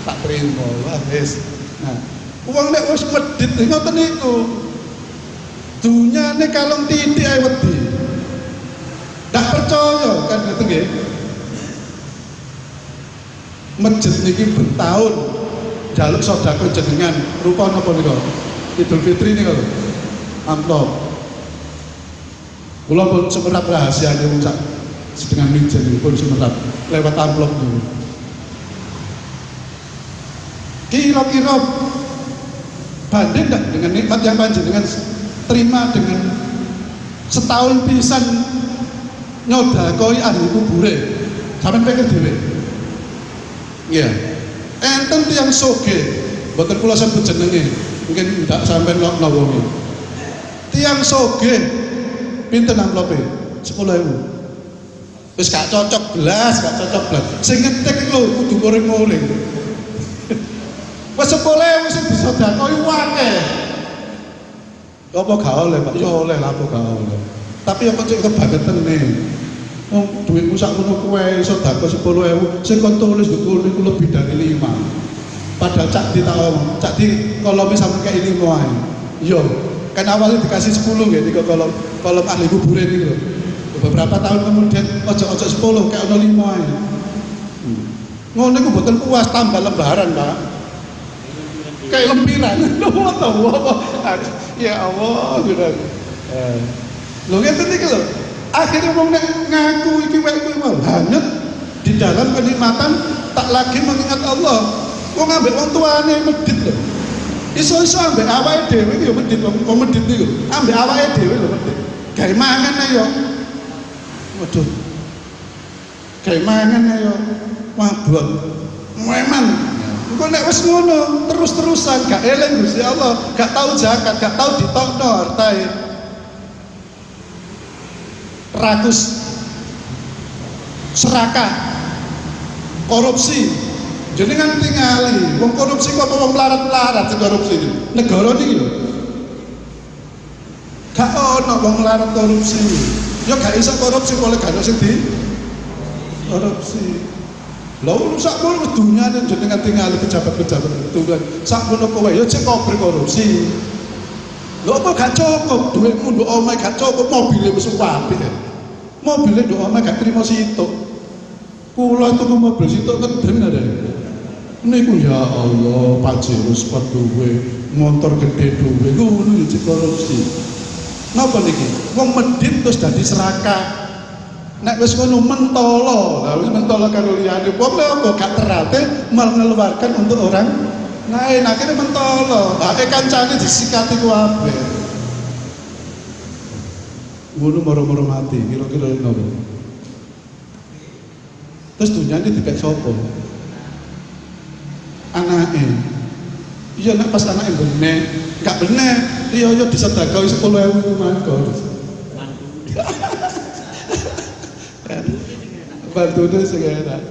tak terima wis. Nah, wong nek wis medhit ngoten niku. Dunyane kalong titik ae wedi. Ndak percaya kan ngoten nggih. Masjid niki bertahun jaluk sedekah jenengan rupa napa nika? Idul Fitri nika lho. Amplop. Kula pun semerap rahasiane wong sak sedengah mijen pun semerap lewat amplop niku. Kira-kira banding enggak dengan nikmat yang panjenengan terima dengan setahun pisan nyodakoi ahli kubure sampean pikir dhewe. Iya. Enten tiyang soge, mboten kula sebut jenenge, mungkin ndak sampean nawongi. Tiyang soge pinten amplope? 10.000. Wis gak cocok belas. Sing ngetik lho kudu muring-muring. Wes 10.000 sing disodakoi akeh. Apa gak oleh, Pak? Ya oleh lah apa gak oleh. Tapi apa cek kebangetene. Wong dhuwitmu sak ngono kuwe sedekah 10.000, sing kon tulis niku lebih dari 5. Padahal cak di kolome sampe kaya 5 ae. Yo, kan awalnya dikasih 10 nggih niku kolom ahli kuburan niku. Beberapa tahun kemudian ojo 10 kayak ono 5 ae. Ngono niku mboten puas tambah lembaran, Pak. Kayak lempiran. Ya Allah, sudah. Lho ngeten iki lho. Akhirnya wong nek ngaku iki wae mau hanyut di dalam kenikmatan tak lagi mengingat Allah. Wong ambek wong tuane medhit lho. Iso-iso ambek awake dhewe iki yo medhit wong medhit niku. Ambek awake dhewe lho medhit. Gawe mangan ayo. Waduh. Gawe mangan ayo. Mabuk. Memang engko nek wis ngono terus-terusan gak eling Gusti Allah, gak tahu zakat, gak tahu ditokno hartae. Rakus, serakah, korupsi, jadi kan tinggali, wong korupsi kok wong melarat-melarat sing korupsi ini, negara ini lho, gak ono wong melarat korupsi, ya gak iso korupsi oleh gak ono sing di korupsi, lho sak mono dunyane jenengan tinggali pejabat-pejabat itu kan, sak mono kowe ya cek korupsi. Lho apa gak cukup duitmu nduk omahe gak cukup mobilnya wis apik. Mobilnya nduk omahe gak trimo sitok. Kula tuku mobil sitok ngeden ada. Niku ya Allah, Pajero sport duwe, motor gede duwe, ngono ya korupsi. Napa niki? Wong medhit terus dadi serakah. Nek wis ngono mentolo, lha wis mentolo karo liyane. Wong apa gak terate mengeluarkan untuk orang lain, akhirnya mentolo, pakai kancane disikati kuabe. Ngono moro-moro mati, kira-kira ngono. Terus dunyane dipek sapa? Anake. Iya nek pas anake bener, gak bener, iya disedekahi 10.000 mangko. Bantune sing enak.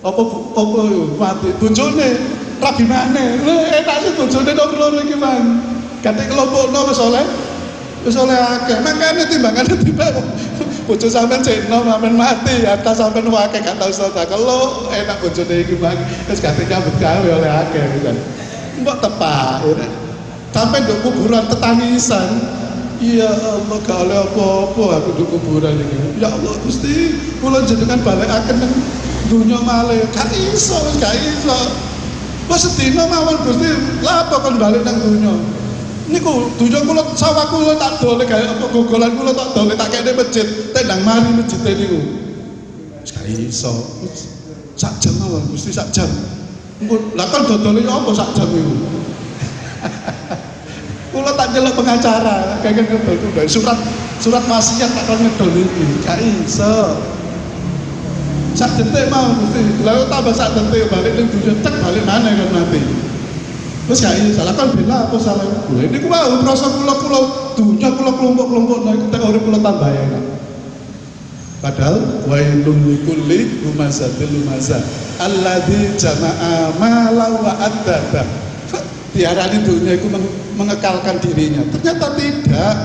Apa mati bojone rabi maneh. Lho enak sih bojone kok loro iki, Man. Kate kelompokno wis oleh akeh. Makane timbangane tiba bojo sampean cekno sampean mati, harta sampean akeh gak tau sedekah. Lho enak bojone iki, Man. Wis kate nyambut gawe oleh akeh kan. Mbok tepak. Sampai nduk kuburan tetangisan. Ya Allah gak oleh apa-apa aku nduk kuburan iki. Ya Allah Gusti, kula jenengan balekaken nang dunya malih. Gak iso. Wah sedina mawon Gusti, lha apa kon balik nang donya? Niku donya kula sawah kula tak dole kaya apa gogolan kula tak dole tak kene masjid, tendang mari masjid niku. Wis gak iso. Sak jam mawon Gusti, sak jam. Engko lah kon dodole apa sak jam niku? Kula tak nyeluk pengacara, kaya ngedol surat wasiat tak kon ngedol iki. Gak iso. Sak detik mau Gusti, lalu tambah sak detik balik ning dunya cek balik maneh kan mati. Wis gak iso, salah kan bela apa salah kula. Niku wae prasa kula dunya kula kelompok-kelompok nek tak urip kula tambah enak. Padahal wailul likulli humazatil lumazah alladzi jama'a malan wa addada. Diarani dunya itu mengekalkan dirinya. Ternyata tidak.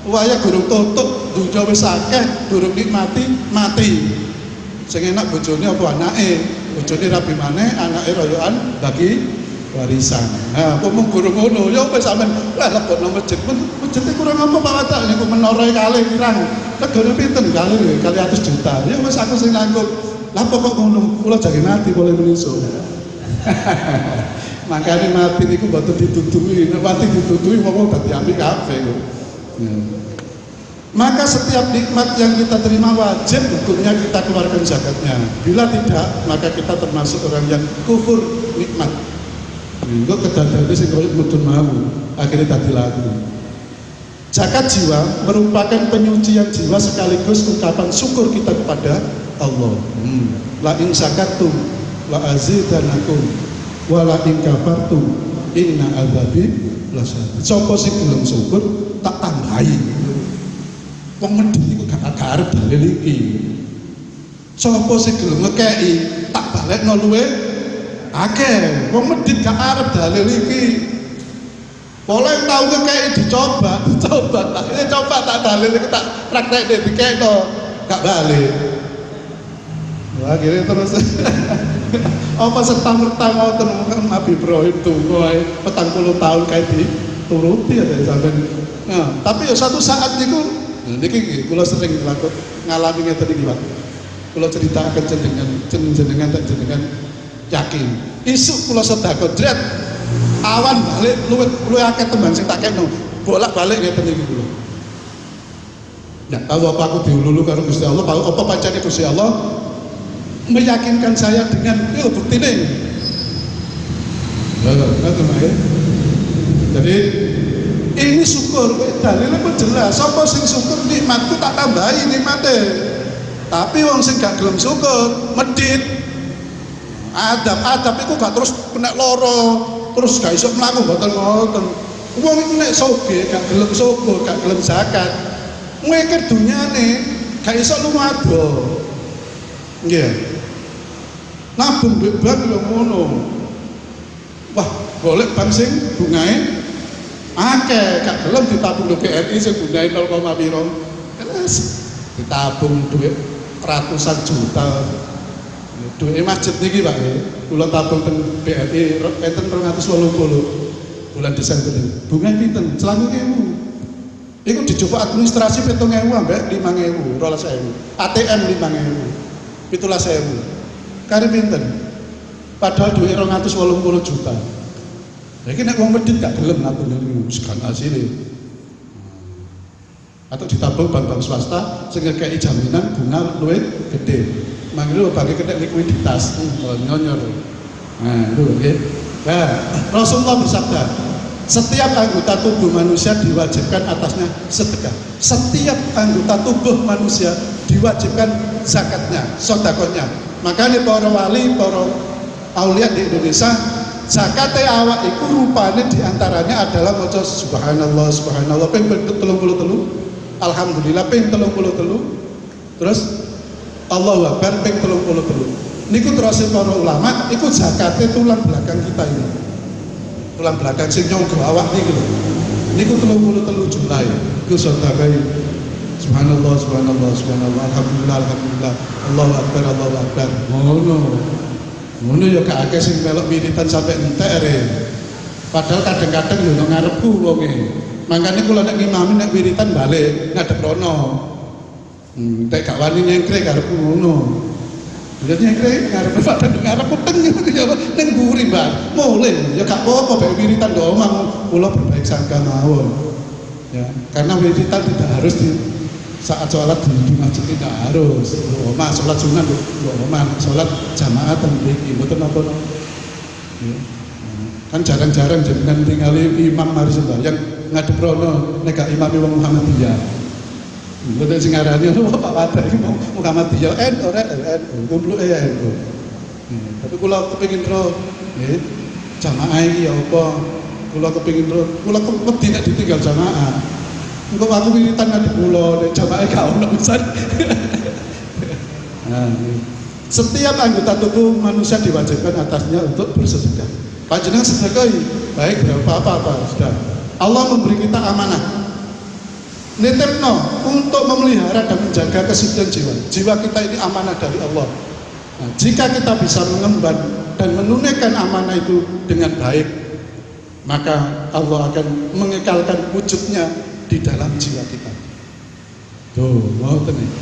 Waya gurung tutuk, dunya wis akeh, durung nikmati mati. Sing enak bojone apa anake? Bojone rabi maneh, anake royokan bagi warisan. Nah, kok mung gurung ngono, ya wis sampean lah lebokno masjid. Masjid kurang apa Pak Watak niku menara kali pirang. Regane pinten kali 100 juta. Ya wis aku sing nanggung. Lah kok ngono, kula jage mati boleh menungso. Makanya mati niku mboten ditutui, nek mati ditutui wong dadi apik kabeh kok. Maka setiap nikmat yang kita terima wajib hukumnya kita keluarkan zakatnya. Bila tidak, maka kita termasuk orang yang kufur nikmat. Engko kedadane sing koyo mudun mau, akhirnya tadi lagu. Zakat jiwa merupakan penyucian jiwa sekaligus ungkapan syukur kita kepada Allah. La in zakartum la azidanakum wa la in kafartum inna adzabi lasyadid. Sapa sing gelem syukur tak tambahi. Wong medhit iku gak arep dalil iki. Sapa sing gelem ngekeki tak balekno luwe akeh. Wong medhit gak arep dalil iki. Boleh tau ngekeki dicoba tak dalil iki tak praktekne dikekno gak balik. Wah, akhirnya terus apa serta-merta ngoten Nabi Ibrahim tunggu ae 40 tahun kae dituruti ada sampean. Nah, tapi ya satu saat niku niki kula sering ngalami ngeten iki, Pak. Kula ceritaken jenengan tak jenengan yakin. Isuk kula sedekah dret awan balik luwih akeh tembang sing tak kena. Bolak-balik ngeten iki kula. Ya, tahu apa aku diululu karo Gusti Allah, apa pancene Gusti Allah meyakinkan saya dengan bukti ning. Jadi ini syukur, dalilnya pun jelas. Sapa sing syukur nikmatku tak tambahi nikmate. Tapi wong sing gak gelem syukur, medhit. Adab iku gak terus kena loro, terus gak iso mlaku mboten ngoten. Wong iku nek sugih gak gelem syukur, gak gelem zakat, mikir dunyane gak iso lumado. Nggih. Nabung mbek bank yo ngono. Wah, golek bank sing bungae akeh, gak gelem ditabung di BRI sing bungae 0, piro. Terus ditabung duit ratusan juta. Duit masjid niki Pak, kula tabung teng BRI enten 280 bulan Desember ini. Bunga pinten? 1.000. Iku dicoba administrasi 7.000 ambek 5.000, 12.000. ATM 5.000. 17.000. Kari pinten? Padahal duit 280 juta. Iki nek wong medhit gak gelem nabung niku segan asile. Atau ditabung bank-bank swasta sing ngekeki jaminan bunga luwih gede. Mangke bagi kena likuiditas. Nyonyor. Nah, itu nggih. Nah, Rasulullah bersabda, setiap anggota tubuh manusia diwajibkan atasnya sedekah. Setiap anggota tubuh manusia diwajibkan zakatnya, sedekahnya. Makanya para wali, para aulia di Indonesia zakate awak iku rupane diantaranya adalah maca subhanallah subhanallah ping 33, alhamdulillah ping 33, terus Allahu Akbar ping 33. Niku terus para ulama iku zakate tulang belakang kita ini, tulang belakang sing nyonggo awak niku lho. Niku 33 jumlah iku sedekah. Subhanallah subhanallah subhanallah alhamdulillah alhamdulillah Allahu Akbar Allahu Akbar. Ngono ya gak akeh sing melok wiritan sampai entek re. Padahal kadang-kadang yo nang ngarepku wonge. Mangkane kula nek ngimami nek wiritan balik ngadep rono. Tek gak wani nyengkre karepku ngono. Jadi kira ngarep pada ngarep peteng ya ning mburi Mbak. Mulih ya gak apa-apa bae wiritan do omah kula berbaik sangka mawon. Ya, karena wiritan tidak harus di saat sholat di masjid, tidak harus. Omah sholat sunat do omah, sholat jamaah teng mriki mboten napa-napa. Ya. Kan jarang-jarang jenengan tingali imam mari sembahyang ngadep rono nek gak imame wong Muhammadiyah. Mboten sing ngarani Pak Wada iki Muhammadiyah ora kumpul ya. Tapi kula kepengin ro nggih jamaah iki ya apa? Kula kepengin ro, kula wedi nek ditinggal jamaah. Engko aku wiritan ngadep kula nek jamaah gak ono pisan. Nah, setiap anggota tubuh manusia diwajibkan atasnya untuk bersedekah. Panjenengan sedekah baik berapa apa sudah. Allah memberi kita amanah. Nitipno untuk memelihara dan menjaga kesucian jiwa. Jiwa kita ini amanah dari Allah. Nah, jika kita bisa mengemban dan menunaikan amanah itu dengan baik, maka Allah akan mengekalkan wujudnya di dalam jiwa kita. Tuh, mau tenang.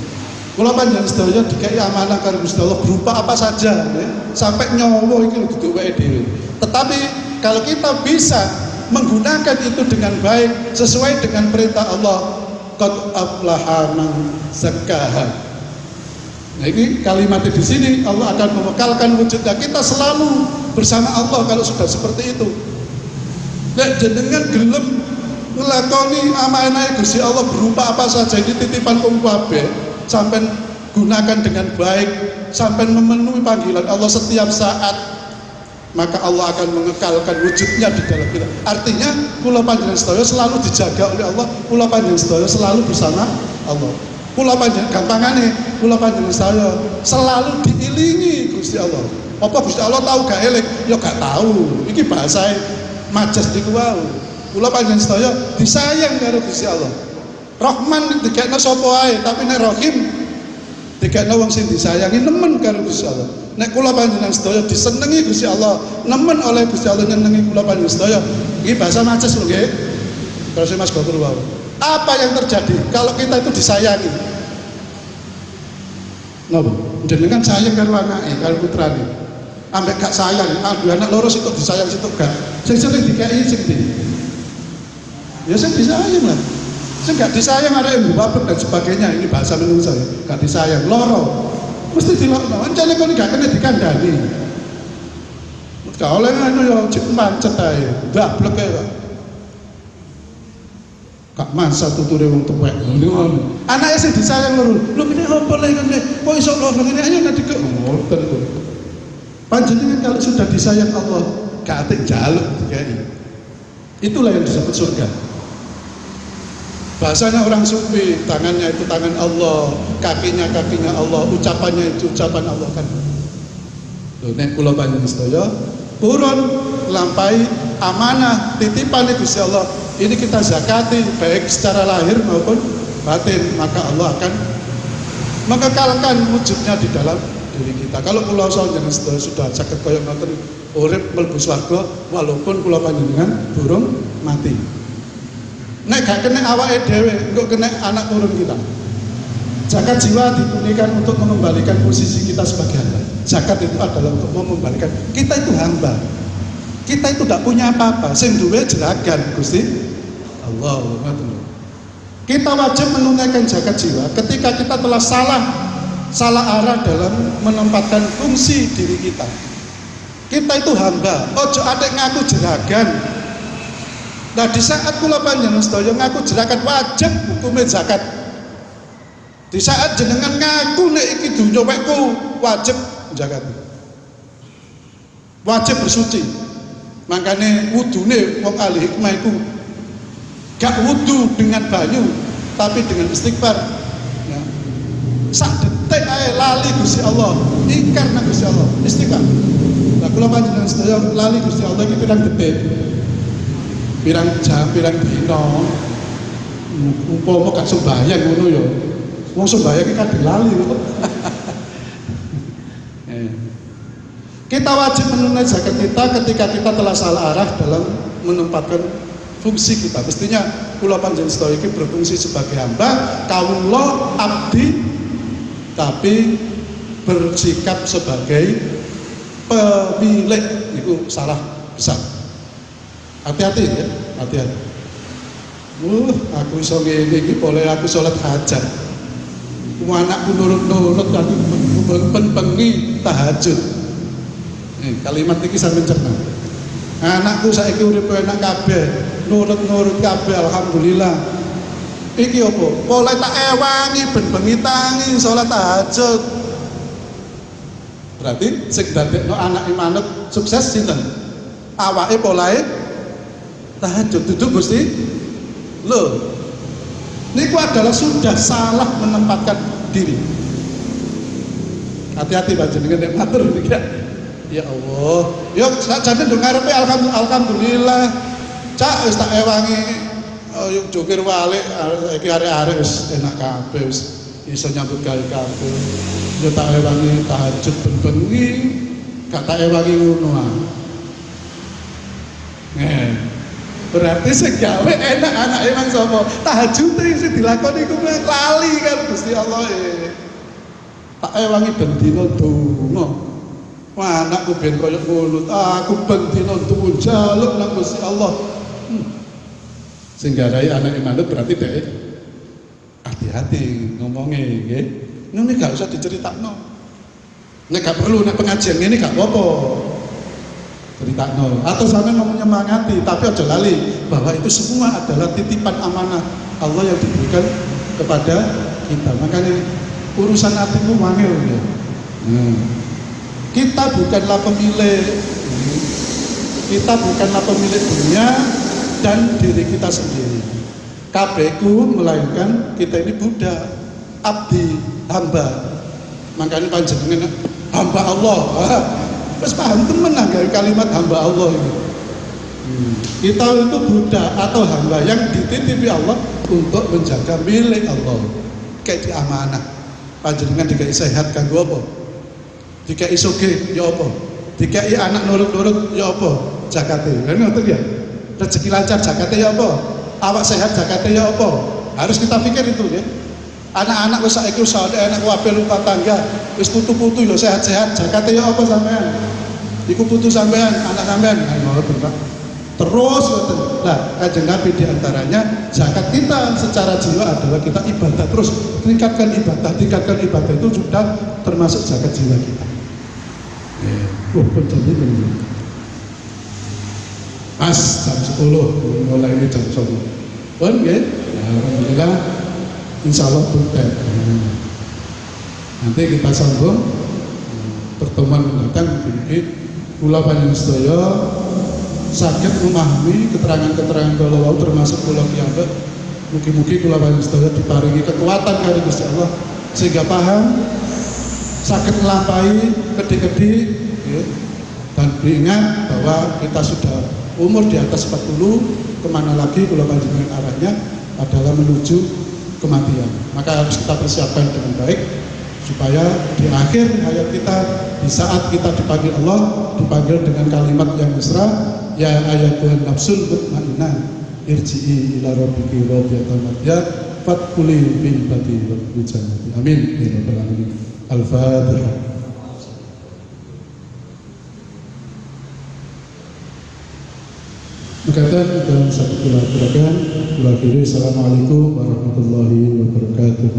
Kula panjenengan sedaya dikai amanah karo Gusti Allah berupa apa saja, ya. Sampai nyawa iki lho duduk wae dhewe. Tetapi kalau kita bisa menggunakan itu dengan baik sesuai dengan perintah Allah, qad aflaha man zakkaha. Nah, ini kalimat di sini Allah akan memekalkan wujudnya. Kita selalu bersama Allah kalau sudah seperti itu. Nek jenengan gelem nglakoni amanah Gusti Allah berupa apa saja, ini titipan kang kabeh, sampai gunakan dengan baik, sampai memenuhi panggilan Allah setiap saat, maka Allah akan mengekalkan wujudnya di dalam kita. Artinya kula panjenengan sedaya selalu dijaga oleh Allah, kula panjenengan sedaya selalu bersama Allah. Kula panjenengan gampangane, kula panjenengan sedaya selalu diilingi Gusti Allah. Apa Gusti Allah tahu gak eling? Ya gak tahu. Iki bahasa majas niku wae. Kula panjenengan sedaya disayang karo Gusti Allah. Rahman dikekno sapa ae, tapi nek Rahim dikekno wong sing disayangi nemen karo Gusti Allah. Nek kula panjenengan sedaya disenengi Gusti Allah, nemen oleh Gusti Allah nyenengi kula panjenengan sedaya. Iki bahasa majas lho nggih. Terus Mas Gopur wae. Apa yang terjadi kalau kita itu disayangi? Napa? Jenengan sayang karo anake, karo putrane. Ambek gak sayang, aduh anak loro situ disayang situ gak. Sing sering dikei sing ndi? Ya sing disayang lah. Sing gak disayang ada yang baper dan sebagainya, ini bahasa menungso ya. Gak disayang, loro. Mesti dilokno. Ancane kon gak kena dikandani. Gak oleh anu ya cek mancet ae. Dablek ae kok. Gak masa tuture wong tuwek. Ngono. Anake sing disayang loro. Lho ngene apa lek ngene? Kok iso loro ngene ayo nek dikek ngoten kok. Panjenengan kalau sudah disayang Allah, gak atik jaluk dikai. Itulah yang disebut surga. Bahasanya orang sufi, tangannya itu tangan Allah, kakinya Allah, ucapannya itu ucapan Allah kan. Loh, nek kula panjenengan sedaya purun lampai amanah titipan Gusti Allah. Ini kita zakati baik secara lahir maupun batin, maka Allah akan mengekalkan wujudnya di dalam diri kita. Kalau kula panjenengan sedaya sudah saged kaya ngoten urip mlebu swarga walaupun kula panjenengan durung mati. Nek gak kena awake dhewe, engko kena anak turun kita. Zakat jiwa dibunyikan untuk mengembalikan posisi kita sebagai hamba. Zakat itu adalah untuk mengembalikan kita itu hamba. Kita itu tidak punya apa-apa. Sing duwe jeragan Gusti Allah. Kita wajib menunaikan zakat jiwa ketika kita telah salah arah dalam menempatkan fungsi diri kita. Kita itu hamba. Ojo adek ngaku jeragan. Nah di saat kula panjenengan sedaya ngaku jerakan wajib hukumnya zakat. Di saat jenengan ngaku nek iki dunya wekku wajib zakat. Wajib bersuci. Makanya wudune wong ahli hikmah iku gak wudu dengan banyu tapi dengan istighfar. Ya. Sak detik ae lali Gusti Allah, ingkar nang Gusti Allah, istighfar. Nah kula panjenengan sedaya lali Gusti Allah iki pirang detik. Pirang jam, pirang dino umpama gak sembahyang ngono ya wong sembahyang iki kadang lali kok. Kita wajib menunaikan zakat kita ketika kita telah salah arah dalam menempatkan fungsi kita. Mestinya kula panjenengan sedaya iki berfungsi sebagai hamba, kawula abdi, tapi bersikap sebagai pemilik itu salah besar. Hati-hati ya, hati-hati. Aku iso ngene iki boleh aku sholat hajat. Anakku nurut-nurut kan bengi tahajud. Kalimat iki sampeyan cerna. Anakku saiki urip enak kabeh, nurut-nurut kabeh alhamdulillah. Iki apa? Boleh tak ewangi ben bengi tangi sholat tahajud. Berarti sing dadekno anak manut sukses sinten? Awake polahe tahajud duduk Gusti. Loh, niku adalah sudah salah menempatkan diri. Hati-hati panjenengan nek matur niki. Ya Allah, yo sakjane ndung ngarepe alhamdulillah. Cak wis tak ewangi yo jokir walik iki arek-arek wis enak kabeh wis iso nyambut gawe kabeh. Yo tak ewangi tahajud ben-bengi, gak tak ewangi ngono ah. Berarti sing gawe enak anak emang sapa? Tahajud sing dilakoni iku lali kan Gusti Allah. Tak ewangi ben dina donga. Wah, anakku ben koyo ngono. Aku ben dina tuwun jaluk nang Gusti Allah. Sing garai anak manut berarti dhek hati-hati ngomongnya nggih. Ngene gak usah diceritakno. Nek gak perlu nek pengajian ngene gak apa-apa. Cerita atau sampai mau menyemangati, tapi aja lali bahwa itu semua adalah titipan amanah Allah yang diberikan kepada kita. Makanya urusan hatimu wangil ya. Kita bukanlah pemilik, dunia dan diri kita sendiri. Kabehku melainkan kita ini budak, abdi, hamba. Makanya panjenengan hamba Allah. Terus paham temen dari kalimat hamba Allah ini. Kita itu budak atau hamba yang dititipi Allah untuk menjaga milik Allah. Kayak di amanah. Panjenengan dikai sehat kanggo apa? Dikai sugih ya apa? Dikai anak nurut-nurut ya apa? Zakate. Kan ngoten ya. Rezeki lancar zakate ya apa? Awak sehat zakate ya apa? Harus kita pikir itu ya. Anak-anak wis saiki usaha enak kabeh rumah tangga, wis putu-putu yo sehat-sehat, zakate yo apa sampean? Iku putu sampean, anak sampean. Ayo bener. Terus ngoten. Nah, Kanjeng Nabi di antaranya zakat kita secara jiwa adalah kita ibadah terus, tingkatkan ibadah itu sudah termasuk zakat jiwa kita. Penting ini. Pas jam 10 mulai ini jam 10. Pun nggih. Alhamdulillah insya Allah bukan. Nanti kita sambung pertemuan mendatang. Kula panjenengan sedaya saged memahami keterangan-keterangan kula termasuk kula piyambak. Mugi-mugi kula panjenengan sedaya diparingi kekuatan kali Gusti Allah sehingga paham, saged nglampahi kedhi-kedhi ya. Dan diingat bahwa kita sudah umur di atas 40, kemana lagi kula panjenengan arahnya adalah menuju kematian. Maka harus kita persiapkan dengan baik supaya di akhir hayat kita, di saat kita dipanggil Allah, dipanggil dengan kalimat yang mesra, ya ayatuhan nafsul mutmainnah irji'i ila rabbiki radiyatan mardiyah fadkhuli fi ibadi wa jannati. Amin ya rabbal alamin. Al-Fatihah. Berkaitan dalam satu kula kira-kira, Assalamualaikum warahmatullahi wabarakatuh.